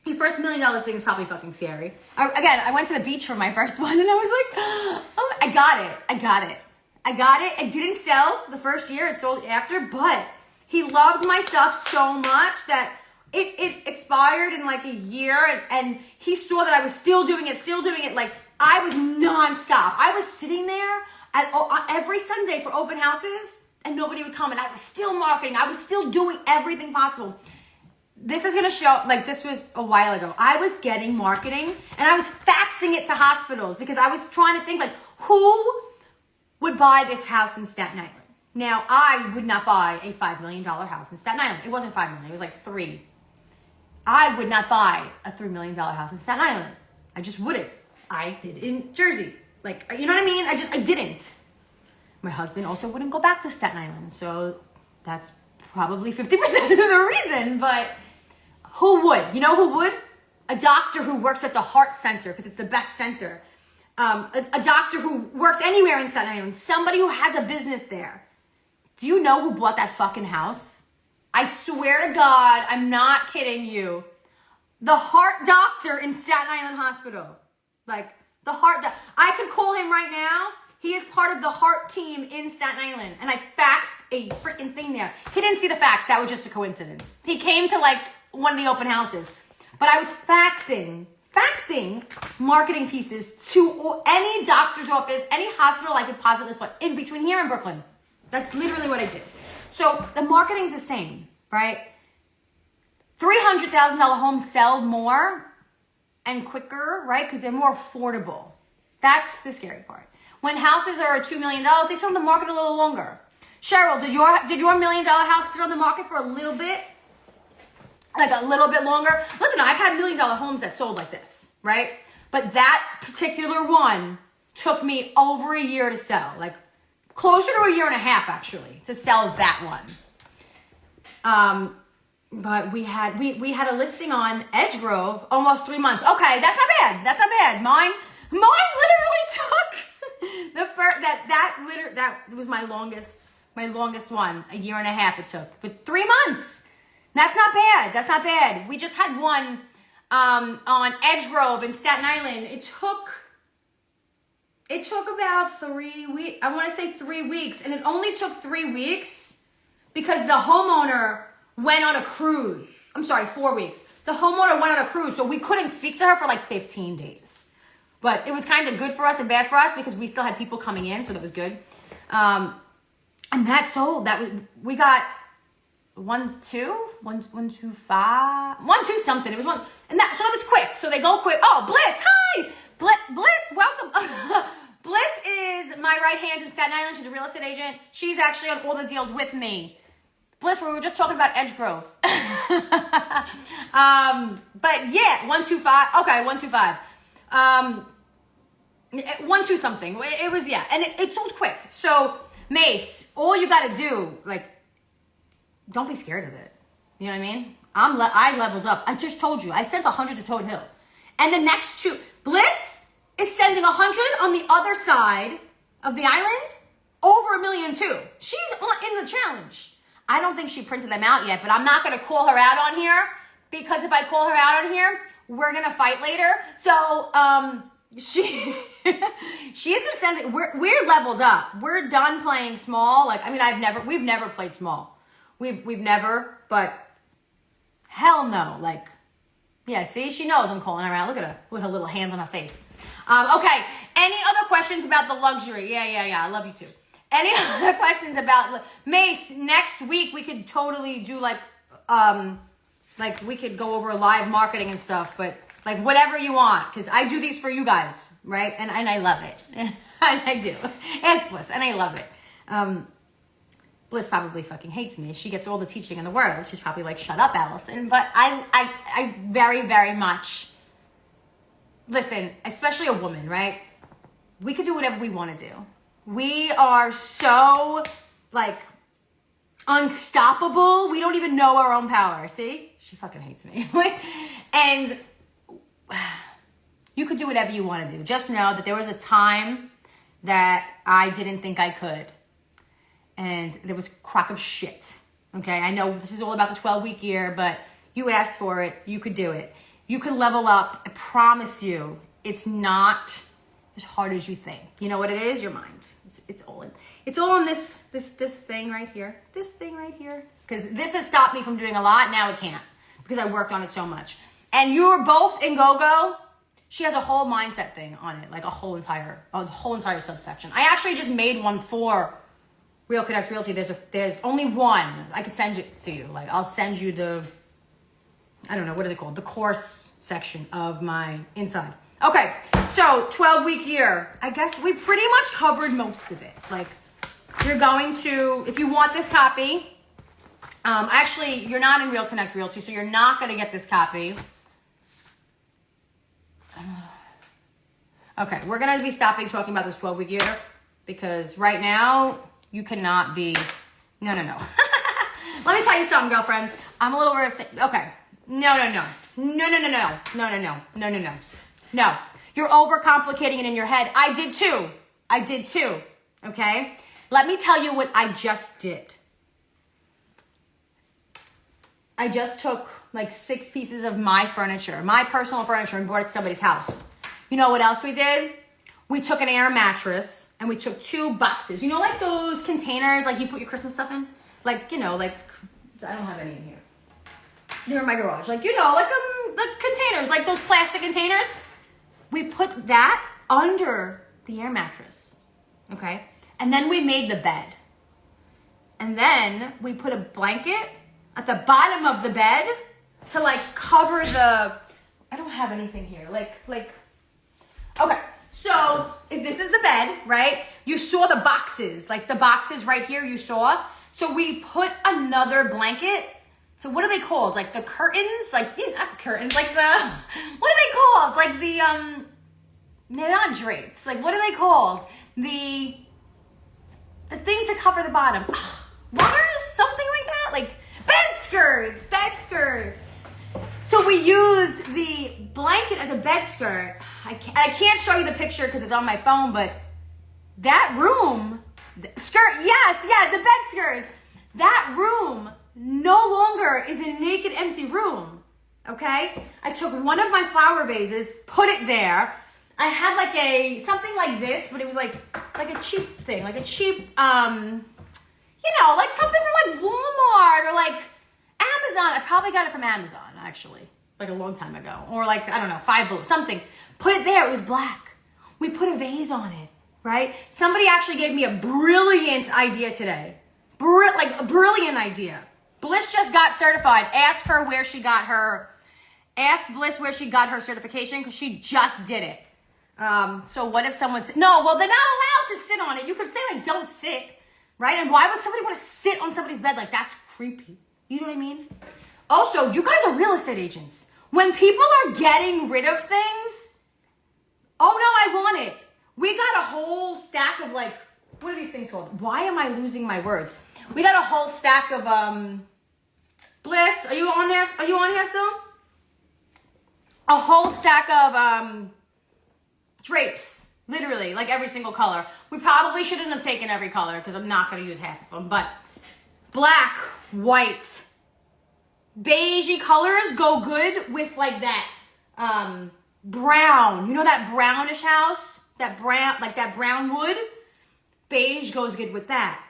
your first $1 million listing is probably fucking scary. I went to the beach for my first one, and I was like, oh, I got it. It didn't sell the first year. It sold after, but he loved my stuff so much that it expired in like a year, and he saw that I was still doing it. Like I was nonstop. I was sitting there every Sunday for open houses, and nobody would come, and I was still marketing. I was still doing everything possible. This is gonna show, like this was a while ago. I was getting marketing, and I was faxing it to hospitals because I was trying to think like, who would buy this house in Staten Island? Now, I would not buy a $5 million house in Staten Island. It wasn't $5 million, it was like 3. I would not buy a $3 million house in Staten Island. I just wouldn't. I did in Jersey. Like, you know what I mean? I didn't. My husband also wouldn't go back to Staten Island. So that's probably 50% of the reason. But who would? You know who would? A doctor who works at the heart center because it's the best center. A doctor who works anywhere in Staten Island. Somebody who has a business there. Do you know who bought that fucking house? I swear to God, I'm not kidding you. The heart doctor in Staten Island Hospital. Like, the heart doctor. I could call him right now. He is part of the Heart team in Staten Island. And I faxed a freaking thing there. He didn't see the fax. That was just a coincidence. He came to like one of the open houses. But I was faxing marketing pieces to any doctor's office, any hospital I could possibly put in between here and Brooklyn. That's literally what I did. So the marketing's the same, right? $300,000 homes sell more and quicker, right? Because they're more affordable. That's the scary part. When houses are $2 million, they sit on the market a little longer. Cheryl, did your $1 million house sit on the market for a little bit? Like a little bit longer? Listen, I've had $1 million homes that sold like this, right? But that particular one took me over a year to sell, like closer to a year and a half actually, to sell that one. But we had a listing on Edge Grove almost 3 months. Okay, that's not bad. That's not bad. Mine literally took that was my longest one. A year and a half it took, but 3 months. That's not bad. That's not bad. We just had one on Edge Grove in Staten Island. It took about 3 weeks. I want to say 3 weeks, and it only took 3 weeks because the homeowner went on a cruise. I'm sorry, 4 weeks. The homeowner went on a cruise, so we couldn't speak to her for like 15 days. But it was kind of good for us and bad for us because we still had people coming in, so that was good. And that sold. We got 1, 2, 1, 1, 2, 5, 1, 2 something. It was one, and that was quick. So they go quick. Oh, Bliss, hi, Bliss, welcome. Bliss is my right hand in Staten Island. She's a real estate agent. She's actually on all the deals with me. Bliss, we were just talking about Edge Grove. But yeah, 1, 2, 5. Okay, 1, 2, 5. 1, 2 something. It was, yeah, and it sold quick. So Mace, all you got to do, like, don't be scared of it. You know what I mean? I leveled up. I just told you. I sent 100 to Toad Hill. And the next two, Bliss is sending 100 on the other side of the island, over $1 million too. She's in the challenge. I don't think she printed them out yet, but I'm not going to call her out on here because if I call her out on here, we're going to fight later. So, she is sending, we're leveled up. We're done playing small. Like, I mean, we've never played small. We've never, but hell no. Like, yeah, see, she knows I'm calling her out. Look at her with her little hands on her face. Okay, any other questions about the luxury? Yeah, I love you too. Any other questions about Mace? Next week we could totally do like we could go over live marketing and stuff, but like whatever you want, because I do these for you guys, right? And I love it. And I do. Ask Bliss, and I love it. Bliss probably fucking hates me. She gets all the teaching in the world. She's probably like, shut up, Allison. But I very, very much, listen, especially a woman, right? We could do whatever we want to do. We are so, like, unstoppable. We don't even know our own power. See? She fucking hates me. And you could do whatever you want to do. Just know that there was a time that I didn't think I could. And there was a crock of shit. Okay, I know this is all about the 12-week year, but you asked for it. You could do it. You can level up. I promise you, it's not as hard as you think. You know what it is? Your mind. It's all in this thing right here. This thing right here. Because this has stopped me from doing a lot. Now it can't because I worked on it so much. And you're both in GoGo. She has a whole mindset thing on it, like a whole entire subsection. I actually just made one for Real Connect Realty. There's only one. I could send it to you. Like, I'll send you I don't know, what is it called? The course section of my inside. Okay, so 12-week year. I guess we pretty much covered most of it. Like, you're going to, if you want this copy, actually, you're not in Real Connect Realty, so you're not going to get this copy. Okay, we're going to be stopping talking about this 12-week year because right now, you cannot be, no. Let me tell you something, girlfriend. I'm a little realistic. Okay. No. No. You're overcomplicating it in your head. I did too. Okay? Let me tell you what I just did. I just took like 6 pieces of my furniture, my personal furniture, and brought it to somebody's house. You know what else we did? we took an air mattress and we took 2 boxes. You know, like those containers, like you put your Christmas stuff in? Like, you know, like, I don't have any in here. They're in my garage. Like, you know, like the containers, like those plastic containers. We put that under the air mattress, okay? And then we made the bed. And then we put a blanket at the bottom of the bed to like cover the, I don't have anything here. Like, okay. So if this is the bed, right? You saw the boxes, like the boxes right here you saw. So we put another blanket. So what are they called? Like the curtains? Like, not the curtains, like the, what are they called? Like the, they're not drapes. Like, what are they called? The thing to cover the bottom. Runners? Something like that? Like bed skirts. So we use the blanket as a bed skirt. I can't show you the picture because it's on my phone, but that room, the bed skirts. That room no longer is a naked, empty room, okay? I took one of my flower vases, put it there. I had like something like this, but it was like a cheap thing, like a cheap, like something from like Walmart or like Amazon. I probably got it from Amazon, actually, like a long time ago. Or like, I don't know, Five Below, something. Put it there, it was black. We put a vase on it, right? Somebody actually gave me a brilliant idea today. A brilliant idea. Bliss just got certified. Ask Bliss where she got her certification because she just did it. So what if someone said, no, well, they're not allowed to sit on it. You could say like, don't sit, right? And why would somebody want to sit on somebody's bed? Like, that's creepy. You know what I mean? Also, you guys are real estate agents. When people are getting rid of things, oh no, I want it. We got a whole stack of like, what are these things called? Why am I losing my words? We got a whole stack of, Bliss, are you on there? Are you on here still? A whole stack of, drapes, literally, like every single color. We probably shouldn't have taken every color because I'm not going to use half of them, but black, white, beigey colors go good with like that, brown. You know that brownish house? That brown wood? Beige goes good with that.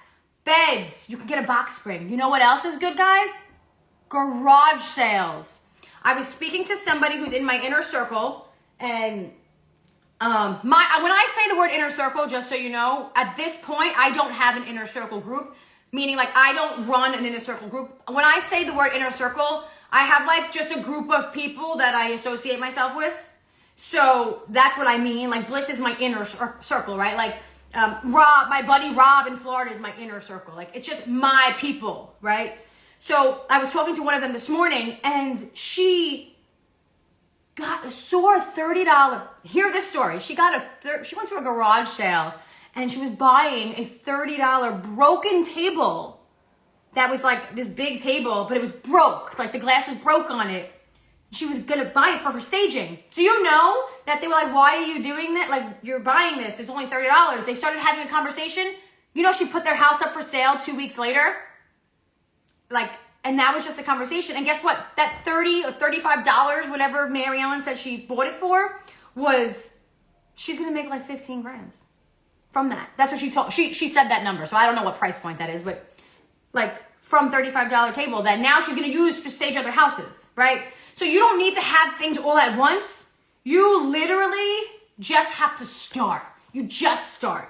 Beds, you can get a box spring. You know what else is good, guys? Garage sales. I was speaking to somebody who's in my inner circle, and when I say the word inner circle, just so you know, at this point, I don't have an inner circle group, meaning like I don't run an inner circle group. When I say the word inner circle, I have like just a group of people that I associate myself with. So that's what I mean. Like Bliss is my inner circle, right? Like my buddy Rob in Florida is my inner circle. Like it's just my people, right? So I was talking to one of them this morning, and she saw a $30. Hear this story. She went to a garage sale, and she was buying a $30 broken table. That was like this big table, but it was broke. Like the glass was broke on it. She was gonna buy it for her staging. Do you know that they were like, why are you doing that? Like, you're buying this. It's only $30. They started having a conversation. You know, she put their house up for sale 2 weeks later. Like, and that was just a conversation. And guess what? That $30 or $35, whatever Mary Ellen said she bought it for, she's gonna make like 15 grand from that. That's what she told. She said that number. So I don't know what price point that is, but like from $35 table that now she's gonna use to stage other houses, right? So you don't need to have things all at once. You literally just have to start. You just start.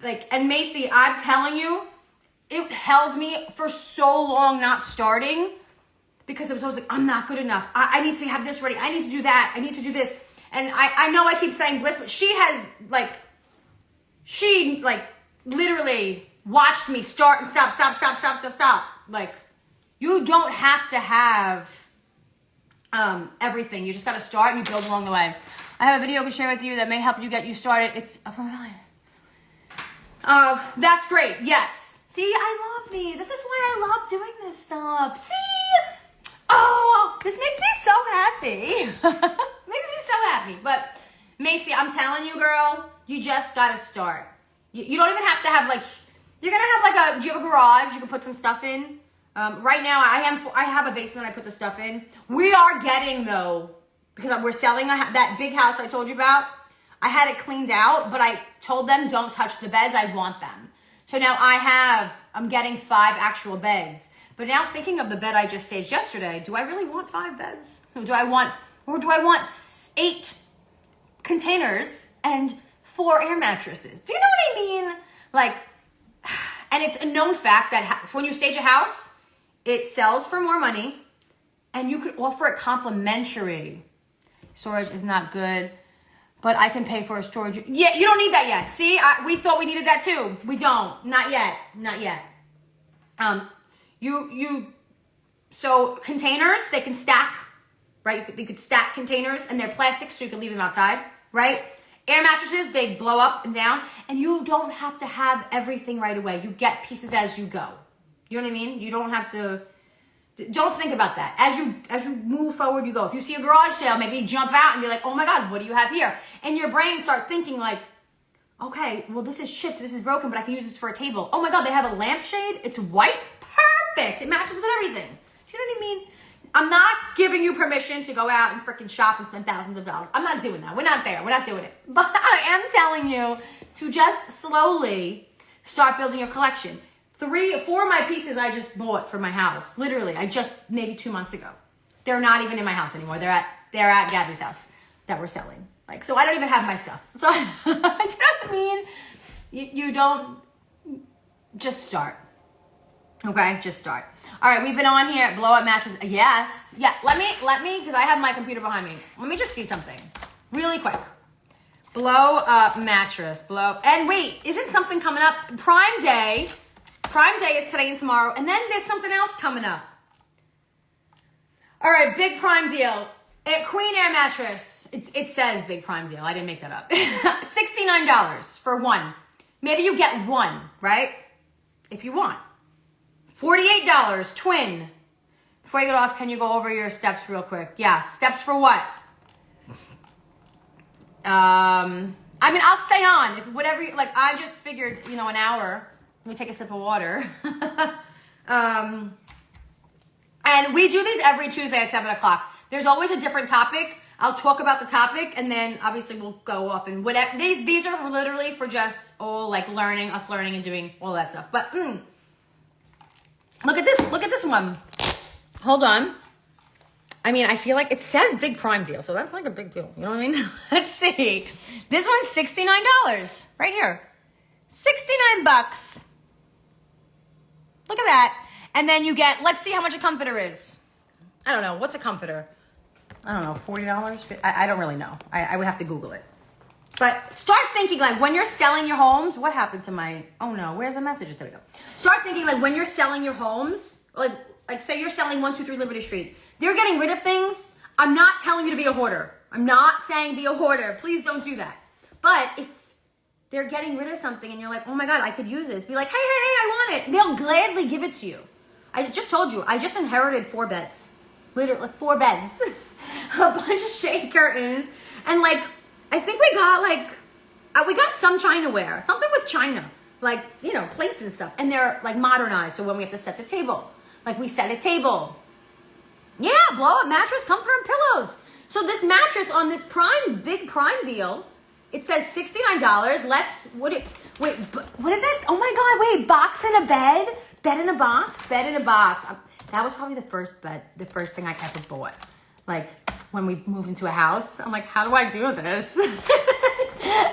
Like, and Macy, I'm telling you, it held me for so long not starting because it was always like, I'm not good enough. I need to have this ready. I need to do that. I need to do this. And I know I keep saying Bliss, but she literally watched me start and stop. Like, you don't have to have everything. You just got to start and you build along the way. I have a video I can share with you that may help you get you started. It's that's great. Yes. See, I love me. This is why I love doing this stuff. See? Oh, this makes me so happy. Makes me so happy. But Macy, I'm telling you, girl, you just got to start. You don't even have to have like, you're going to have like do you have a garage you can put some stuff in? Right now, I have a basement I put the stuff in. We are getting, though, because we're selling that big house I told you about, I had it cleaned out, but I told them don't touch the beds. I want them. So now I'm getting 5 actual beds. But now thinking of the bed I just staged yesterday, do I really want 5 beds? Or do I want 8 containers and 4 air mattresses? Do you know what I mean? Like, and it's a known fact that when you stage a house, it sells for more money and you could offer it complimentary. Storage is not good, but I can pay for a storage. Yeah, you don't need that yet. See, we thought we needed that too. We don't. Not yet. Not yet. So containers, they can stack, right? You could stack containers and they're plastic so you can leave them outside, right? Air mattresses, they blow up and down and you don't have to have everything right away. You get pieces as you go. You know what I mean? You don't have to, don't think about that. As you move forward, you go. If you see a garage sale, maybe jump out and be like, oh my God, what do you have here? And your brain start thinking like, okay, well this is chipped, this is broken, but I can use this for a table. Oh my God, they have a lampshade. It's white. Perfect. It matches with everything. Do you know what I mean? I'm not giving you permission to go out and freaking shop and spend thousands of dollars. I'm not doing that. We're not there. We're not doing it. But I am telling you to just slowly start building your collection. 4 of my pieces I just bought for my house. Literally, maybe 2 months ago. They're not even in my house anymore. They're at Gabby's house that we're selling. Like, so I don't even have my stuff. So, do you know what I mean? You don't, just start. Okay, just start. All right, we've been on here. Blow up mattress. Yes. Yeah, let me, because I have my computer behind me. Let me just see something really quick. Blow up mattress. And wait, isn't something coming up? Prime Day. Prime Day is today and tomorrow. And then there's something else coming up. All right, big Prime deal. Queen Air mattress. It says big Prime deal. I didn't make that up. $69 for one. Maybe you get one, right? If you want. $48, twin. Before you get off, can you go over your steps real quick? Yeah, steps for what? I mean, I'll stay on. If whatever, I just figured, an hour. Let me take a sip of water. And we do these every Tuesday at 7 o'clock. There's always a different topic. I'll talk about the topic, and then obviously we'll go off and whatever. These are literally for just all learning and doing all that stuff. But look at this one. Hold on. I mean, I feel like it says big Prime deal, so that's like a big deal. You know what I mean? Let's see. This one's $69 right here. $69. Look at that. And then you get, let's see how much a comforter is. I don't know. What's a comforter? I don't know, $40? I don't really know. I would have to Google it. But start thinking, when you're selling your homes, what happened to my, oh no, where's the messages? There we go. Start thinking, when you're selling your homes, like say you're selling 123 Liberty Street, they're getting rid of things. I'm not telling you to be a hoarder. I'm not saying be a hoarder. Please don't do that. But if they're getting rid of something and you're like, oh my God, I could use this, be like, hey, I want it. They'll gladly give it to you. I just told you, I just inherited 4 beds. Literally 4 beds. A bunch of shade curtains. And I think we got some Chinaware. Something with China. Plates and stuff. And they're modernized. So when we have to set the table, we set a table. Yeah, blow up mattress, comforter, and pillows. So this mattress on this big Prime deal, it says $69. What is it? Oh my God, wait, box in a bed? Bed in a box? Bed in a box. That was probably the first thing I ever bought. When we moved into a house, I'm like, how do I do this? And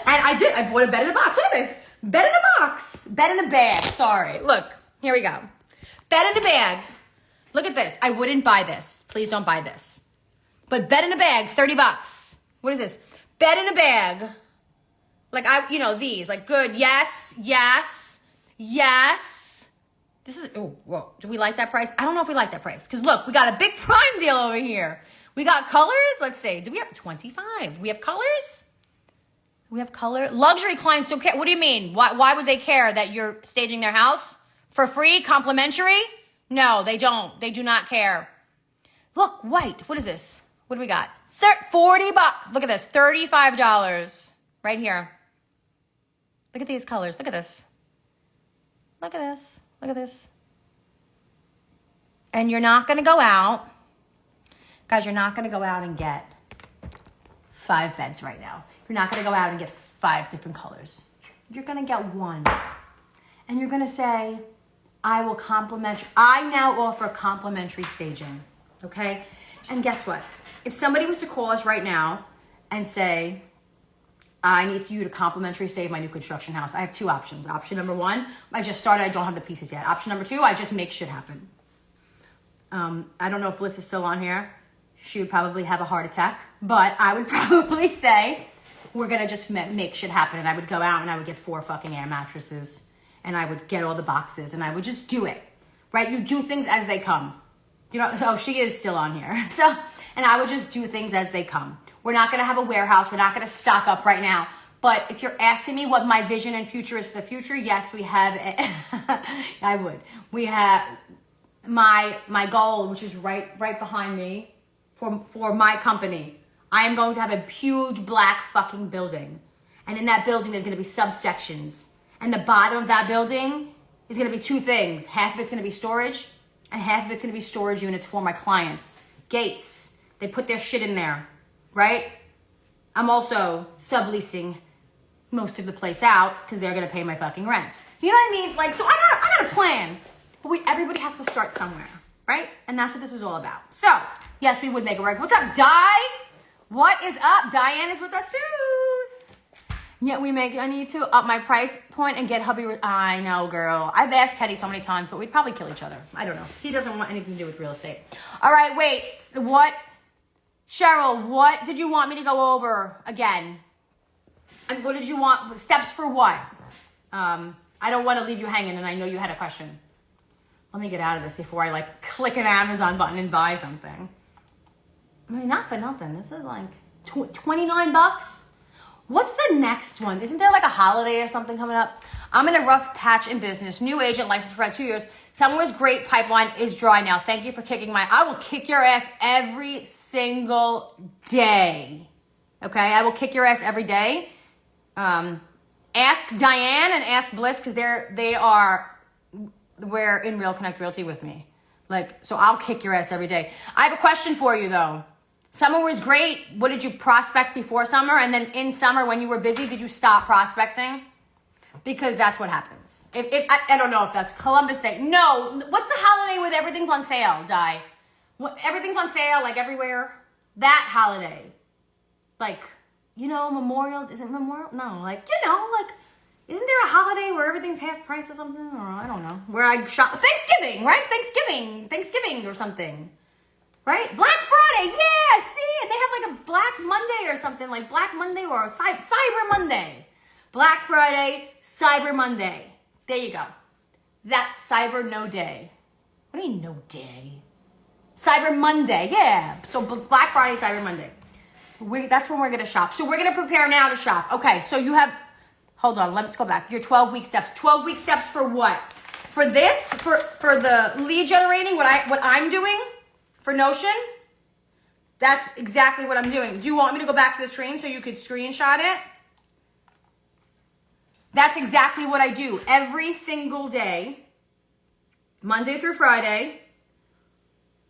I did. I bought a bed in a box. Look at this. Bed in a box. Bed in a bag. Sorry. Look, here we go. Bed in a bag. Look at this. I wouldn't buy this. Please don't buy this. But bed in a bag, $30. What is this? Bed in a bag. These. Good. Yes. This is, oh, whoa. Do we like that price? I don't know if we like that price. Because look, we got a big Prime deal over here. We got colors. Let's see. Do we have 25? We have colors? We have color. Luxury clients don't care. What do you mean? Why would they care that you're staging their house? For free? Complimentary? No, they don't. They do not care. Look, white. What is this? What do we got? $40. Look at this. $35. Right here. Look at these colors. Look at this. Look at this. Look at this. And you're not going to go out. Guys, you're not going to go out and get 5 beds right now. You're not going to go out and get 5 different colors. You're going to get one. And you're going to say, I now offer complimentary staging. Okay? And guess what? If somebody was to call us right now and say, I need you to complimentary stage my new construction house, I have 2 options. Option number 1, I just started, I don't have the pieces yet. Option number 2, I just make shit happen. I don't know if Bliss is still on here. She would probably have a heart attack, but I would probably say, we're gonna just make shit happen. And I would go out and I would get 4 fucking air mattresses and I would get all the boxes and I would just do it, right? You do things as they come. You know, so she is still on here. So, and I would just do things as they come. We're not gonna have a warehouse. We're not gonna stock up right now. But if you're asking me what my vision and future is for the future, yes, we have, I would. We have my goal, which is right behind me for my company. I am going to have a huge black fucking building. And in that building, there's gonna be subsections. And the bottom of that building is gonna be 2 things. Half of it's gonna be storage, and half of it's gonna be storage units for my clients. Gates, they put their shit in there, right? I'm also subleasing most of the place out because they're gonna pay my fucking rent. Do you know what I mean? Like, so I got a plan, but everybody has to start somewhere, right? And that's what this is all about. So, yes, we would make it work. What's up, Di? What is up? Diane is with us too. Yeah, I need to up my price point and get hubby. I know, girl. I've asked Teddy so many times, but we'd probably kill each other. I don't know. He doesn't want anything to do with real estate. All right, wait. Cheryl, what did you want me to go over again? And what did you want? Steps for what? I don't want to leave you hanging, and I know you had a question. Let me get out of this before I click an Amazon button and buy something. I mean, not for nothing. This is like $29. What's the next one? Isn't there like a holiday or something coming up? I'm in a rough patch in business. New agent, licensed for about 2 years. Somewhere's great. Pipeline is dry now. Thank you for kicking I will kick your ass every single day. Okay? I will kick your ass every day. Ask Diane and ask Bliss because we're in Real Connect Realty with me. So I'll kick your ass every day. I have a question for you though. Summer was great. What did you prospect before summer? And then in summer when you were busy, did you stop prospecting? Because that's what happens. I don't know if that's Columbus Day. No. What's the holiday with everything's on sale, Di? Everything's on sale everywhere? That holiday. Memorial. Is it Memorial? No. Isn't there a holiday where everything's half price or something? Or I don't know. Where I shop. Thanksgiving, right? Thanksgiving or something. Right? Black Friday, yeah, see? And they have a Black Monday or something, like Black Monday or Cyber Monday. Black Friday, Cyber Monday. There you go. That Cyber no day. What do you mean no day? Cyber Monday, yeah. So it's Black Friday, Cyber Monday. That's when we're going to shop. So we're going to prepare now to shop. Okay, so you have, hold on, let's go back. Your 12-week steps. 12-week steps for what? For this, for the lead generating, what I'm doing? For Notion, that's exactly what I'm doing. Do you want me to go back to the screen so you could screenshot it? That's exactly what I do every single day, Monday through Friday,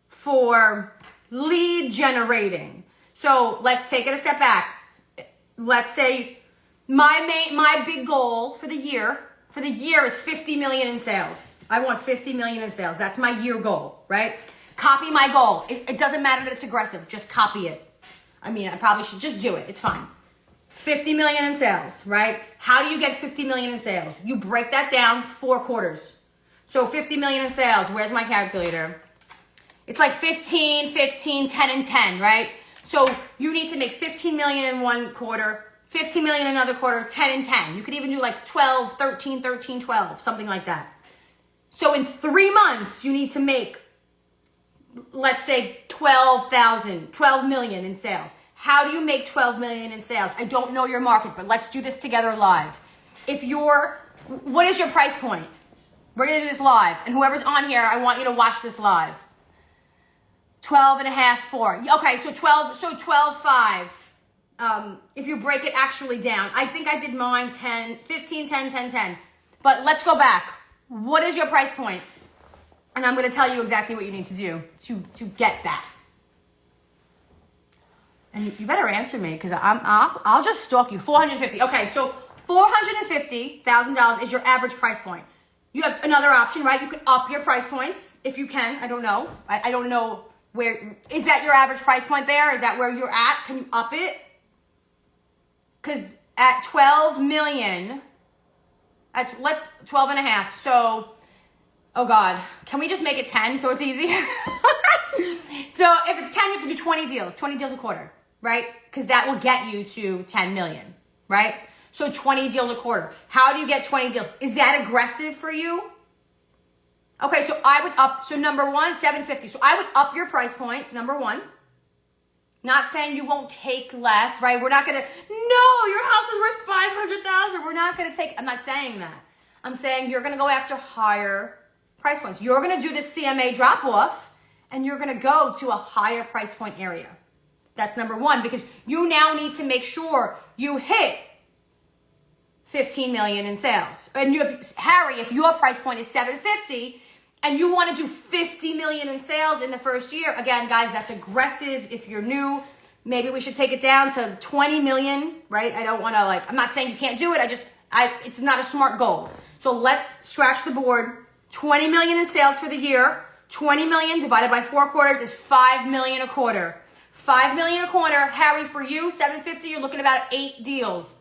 for lead generating. So let's take it a step back. Let's say my big goal for the year is 50 million in sales. I want 50 million in sales. That's my year goal, right? Copy my goal. It doesn't matter that it's aggressive. Just copy it. I mean, I probably should just do it. It's fine. 50 million in sales, right? How do you get 50 million in sales? You break that down 4 quarters. So 50 million in sales. Where's my calculator? It's like 15, 15, 10, and 10, right? So you need to make 15 million in one quarter, 15 million in another quarter, 10 and 10. You could even do 12, 13, 13, 12, something like that. So in 3 months, you need to make, let's say 12 million in sales. How do you make 12 million in sales? I don't know your market, but let's do this together live. What is your price point? We're going to do this live. And whoever's on here, I want you to watch this live. 12 and a half, 4. Okay, so 12, 5. If you break it actually down. I think I did mine 10, 15, 10, 10, 10. But let's go back. What is your price point? And I'm going to tell you exactly what you need to do to get that. And you better answer me because I'll just stalk you. 450. Okay, so $450,000 is your average price point. You have another option, right? You can up your price points if you can. I don't know. I don't know where, is that your average price point there? Is that where you're at? Can you up it? Because at 12 million, let's 12 and a half. So, oh God, can we just make it 10 so it's easier? So if it's 10, you have to do 20 deals a quarter, right? Because that will get you to 10 million, right? So 20 deals a quarter. How do you get 20 deals? Is that aggressive for you? Okay, so I would up, so number one, 750. So I would up your price point, number one. Not saying you won't take less, right? We're not gonna, no, your house is worth 500,000. We're not gonna take, I'm not saying that. I'm saying you're gonna go after higher price points. You're gonna do the CMA drop off and you're gonna go to a higher price point area. That's number one, because you now need to make sure you hit 15 million in sales. And you have, Harry, if your price point is 750 and you want to do 50 million in sales in the first year, again, guys, that's aggressive. If you're new, maybe we should take it down to 20 million, right? I don't want to I'm not saying you can't do it. It's not a smart goal. So let's scratch the board. 20 million in sales for the year. 20 million divided by 4 quarters is 5 million a quarter. 5 million a quarter. Harry, for you, 750, you're looking at about 8 deals.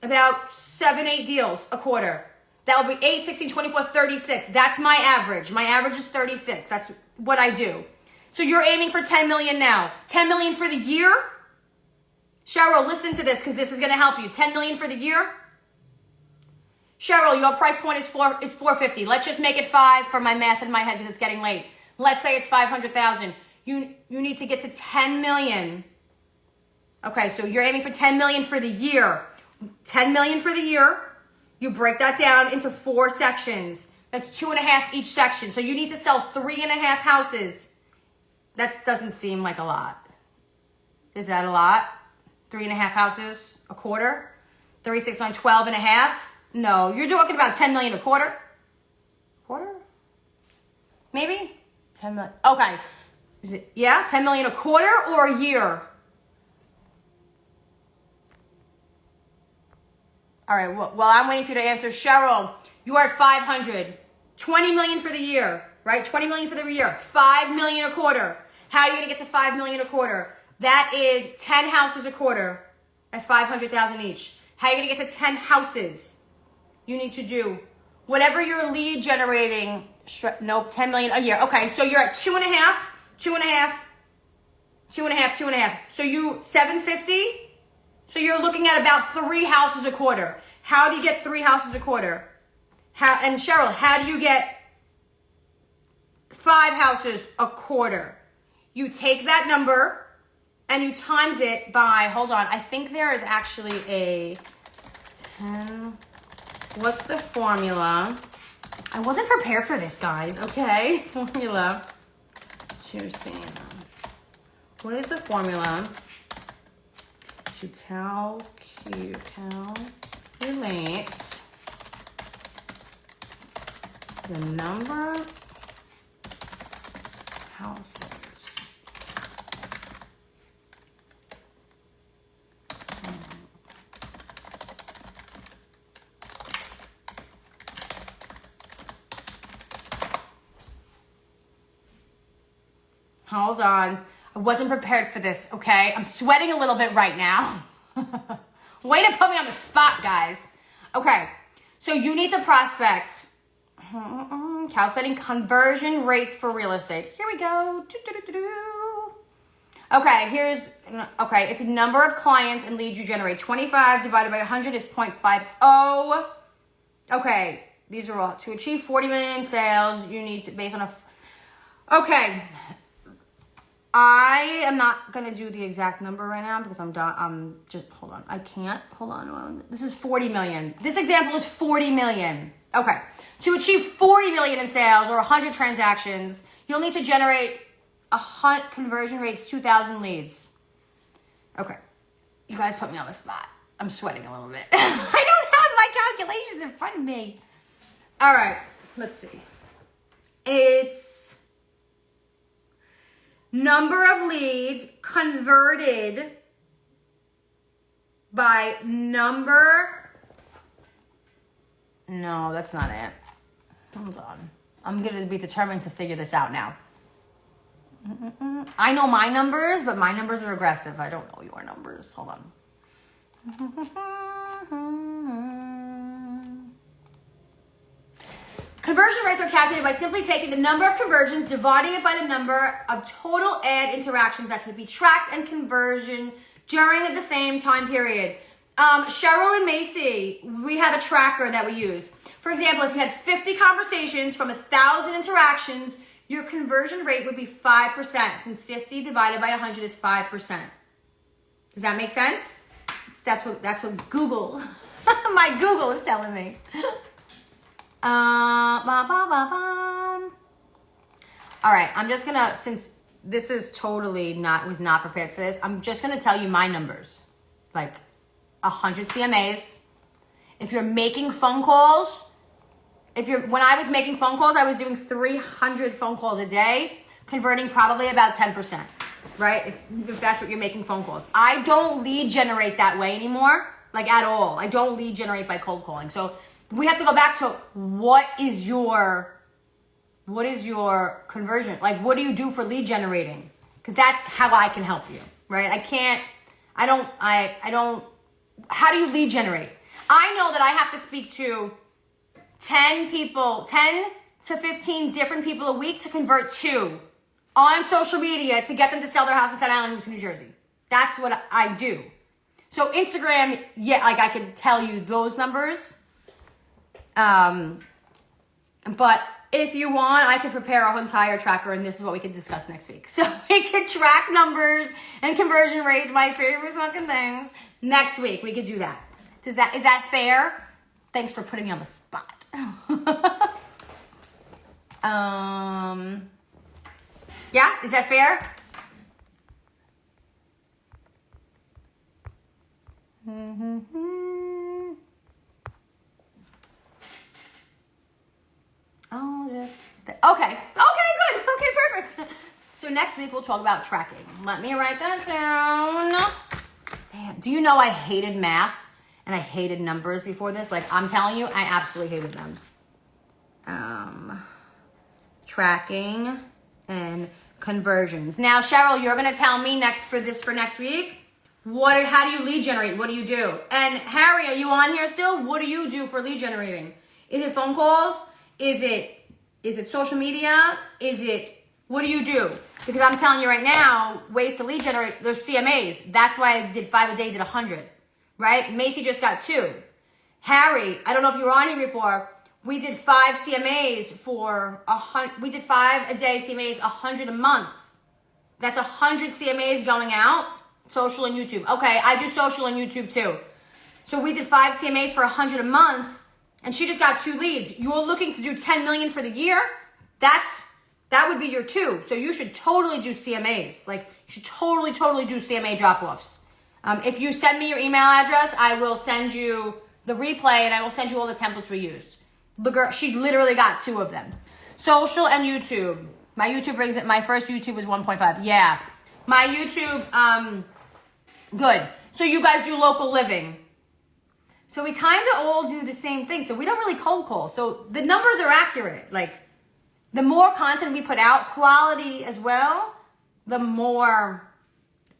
About 7, 8 deals a quarter. That will be 8, 16, 24, 36. That's my average. My average is 36. That's what I do. So you're aiming for 10 million now. 10 million for the year? Cheryl, listen to this because this is going to help you. 10 million for the year? Cheryl, your price point is 450. Let's just make it 5 for my math in my head because it's getting late. Let's say it's 500,000. You need to get to 10 million. Okay, so you're aiming for 10 million for the year. 10 million for the year. You break that down into 4 sections. That's 2.5 each section. So you need to sell 3.5 houses. That doesn't seem like a lot. Is that a lot? 3.5 houses a quarter? 3, 6, 9, 12 and a half? No, you're talking about 10 million a quarter. Quarter? Maybe? 10 million. Okay. Is it, 10 million a quarter or a year? All right, well, I'm waiting for you to answer. Cheryl, you are at 500. 20 million for the year, right? 20 million for the year. 5 million a quarter. How are you going to get to 5 million a quarter? That is 10 houses a quarter at 500,000 each. How are you going to get to 10 houses? You need to do whatever your lead generating. Nope, 10 million a year. Okay, so you're at 2.5, 2.5, 2.5, 2.5. So you 750. So you're looking at about 3 houses a quarter. How do you get 3 houses a quarter? And Cheryl, how do you get 5 houses a quarter? You take that number and you times it by, hold on, I think there is actually a 10, what's the formula? I wasn't prepared for this, guys, okay? Formula to see. What is the formula? To calculate the number of houses hold on. I wasn't prepared for this, okay? I'm sweating a little bit right now. Way to put me on the spot, guys. Okay, so you need to prospect. Calculating conversion rates for real estate. Here we go. Okay, it's a number of clients and leads you generate. 25 divided by 100 is 0.50. Okay, these are all. To achieve 40 million in sales, you need to, based on okay. I am not going to do the exact number right now because I'm just, hold on. I can't. Hold on. This is 40 million. This example is 40 million. Okay. To achieve 40 million in sales or 100 transactions, you'll need to generate conversion rates, 2,000 leads. Okay. You guys put me on the spot. I'm sweating a little bit. I don't have my calculations in front of me. All right. Let's see. It's number of leads converted by number. No, that's not it. Hold on. I'm going to be determined to figure this out now. I know my numbers, but my numbers are aggressive. I don't know your numbers. Hold on. Conversion rates are calculated by simply taking the number of conversions, dividing it by the number of total ad interactions that could be tracked and conversion during the same time period. Cheryl and Macy, we have a tracker that we use. For example, if you had 50 conversations from 1,000 interactions, your conversion rate would be 5%, since 50 divided by 100 is 5%. Does that make sense? That's what Google, my Google is telling me. All right, I'm just gonna, since this is totally was not prepared for this, I'm just gonna tell you my numbers. Like 100 CMAs. If you're making phone calls, when I was making phone calls, I was doing 300 phone calls a day, converting probably about 10%, right? If that's what you're making phone calls. I don't lead generate that way anymore, like at all. I don't lead generate by cold calling. So we have to go back to what is your conversion? Like, what do you do for lead generating? Because that's how I can help you, right? I don't, how do you lead generate? I know that I have to speak to 10 to 15 different people a week to convert 2 on social media to get them to sell their house in Staten Island, New Jersey. That's what I do. So Instagram, yeah, like I could tell you those numbers. But if you want, I could prepare a whole entire tracker, and this is what we could discuss next week. So we could track numbers and conversion rate, my favorite fucking things. Next week, we could do that. Is that fair? Thanks for putting me on the spot. Yeah, is that fair? Okay, good. Okay, perfect. So next week we'll talk about tracking. Let me write that down. Damn, do you know I hated math and I hated numbers before this? Like, I'm telling you, I absolutely hated them. Tracking and conversions. Now, Cheryl, you're gonna tell me for next week. How do you lead generate? What do you do? And Harry, are you on here still? What do you do for lead generating? Is it phone calls? Is it social media? What do you do? Because I'm telling you right now, ways to lead generate, there's CMAs. That's why I did 5 a day, did 100, right? Macy just got 2. Harry, I don't know if you were on here before, we did 5 CMAs for 100, we did 5 a day CMAs, 100 a month. That's 100 CMAs going out, social and YouTube. Okay, I do social and YouTube too. So we did 5 CMAs for 100 a month, and she just got 2 leads. You're looking to do 10 million for the year? That would be your 2. So you should totally do CMAs. Like, you should totally do CMA drop-offs. If you send me your email address, I will send you the replay, and I will send you all the templates we used. The girl, she literally got 2 of them. Social and YouTube. My YouTube brings it. My first YouTube was 1.5. Yeah. My YouTube, good. So you guys do local living. So we kind of all do the same thing. So we don't really cold call. So the numbers are accurate. Like, the more content we put out, quality as well, the more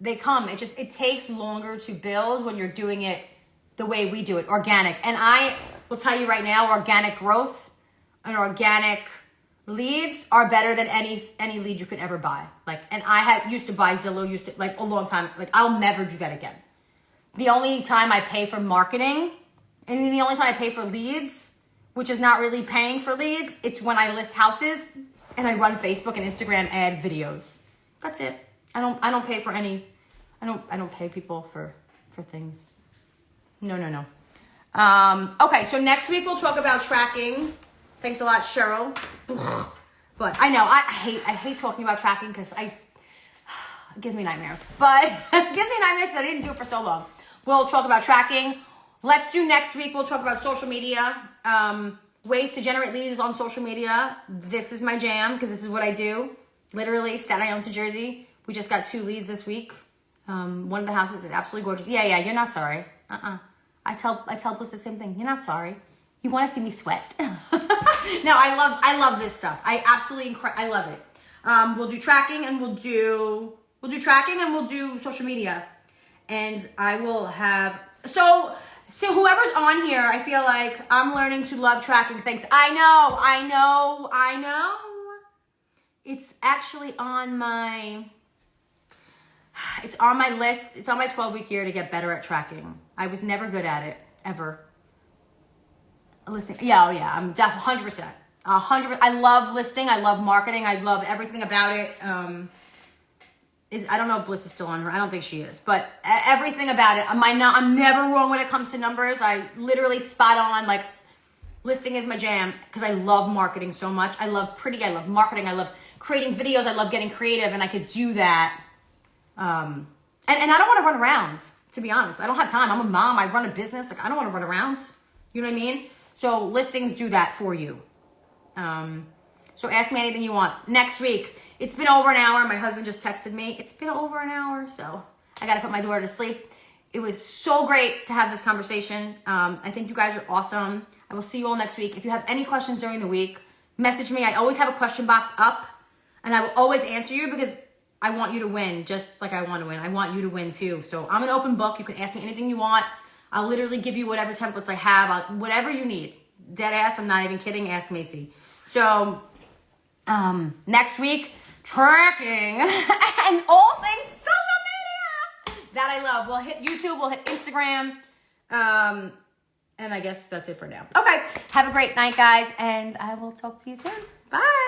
they come. It takes longer to build when you're doing it the way we do it, organic. And I will tell you right now, organic growth and organic leads are better than any lead you could ever buy. Like, and I used to buy Zillow, like a long time. Like, I'll never do that again. The only time I pay for marketing, and the only time I pay for leads, which is not really paying for leads, it's when I list houses and I run Facebook and Instagram ad videos. That's it. I don't pay for any. I don't pay people for things. No. Okay, so next week we'll talk about tracking. Thanks a lot, Cheryl. But I know I hate talking about tracking because it gives me nightmares. But it gives me nightmares because I didn't do it for so long. We'll talk about tracking. Let's do next week. We'll talk about social media, ways to generate leads on social media. This is my jam because this is what I do. Literally, Staten Island to Jersey. We just got 2 leads this week. One of the houses is absolutely gorgeous. Yeah, you're not sorry. I tell Bliss the same thing. You're not sorry. You want to see me sweat? No, I love this stuff. I absolutely I love it. We'll do tracking and we'll do social media, and I will have so whoever's on here. I feel like I'm learning to love tracking things. I know. It's actually on my. It's on my list. It's on my 12-week year to get better at tracking. I was never good at it, ever. Listing. Yeah, I'm 100%. 100%. I love listing. I love marketing. I love everything about it. I don't know if Bliss is still on her. I don't think she is. But everything about it. I'm never wrong when it comes to numbers. I literally spot on. Like, listing is my jam because I love marketing so much. I love pretty. I love marketing. I love creating videos. I love getting creative. And I could do that. And I don't want to run around, to be honest. I don't have time. I'm a mom. I run a business. Like, I don't want to run around. You know what I mean? So listings do that for you. So ask me anything you want. Next week, it's been over an hour. My husband just texted me. It's been over an hour, so I got to put my daughter to sleep. It was so great to have this conversation. I think you guys are awesome. I will see you all next week. If you have any questions during the week, message me. I always have a question box up, and I will always answer you because I want you to win just like I want to win. I want you to win too. So I'm an open book. You can ask me anything you want. I'll literally give you whatever templates I have, whatever you need. Dead ass, I'm not even kidding. Ask Macy. So next week, tracking and all things social media that I love. We'll hit YouTube, we'll hit Instagram. And I guess that's it for now. Okay, have a great night, guys, and I will talk to you soon. Bye.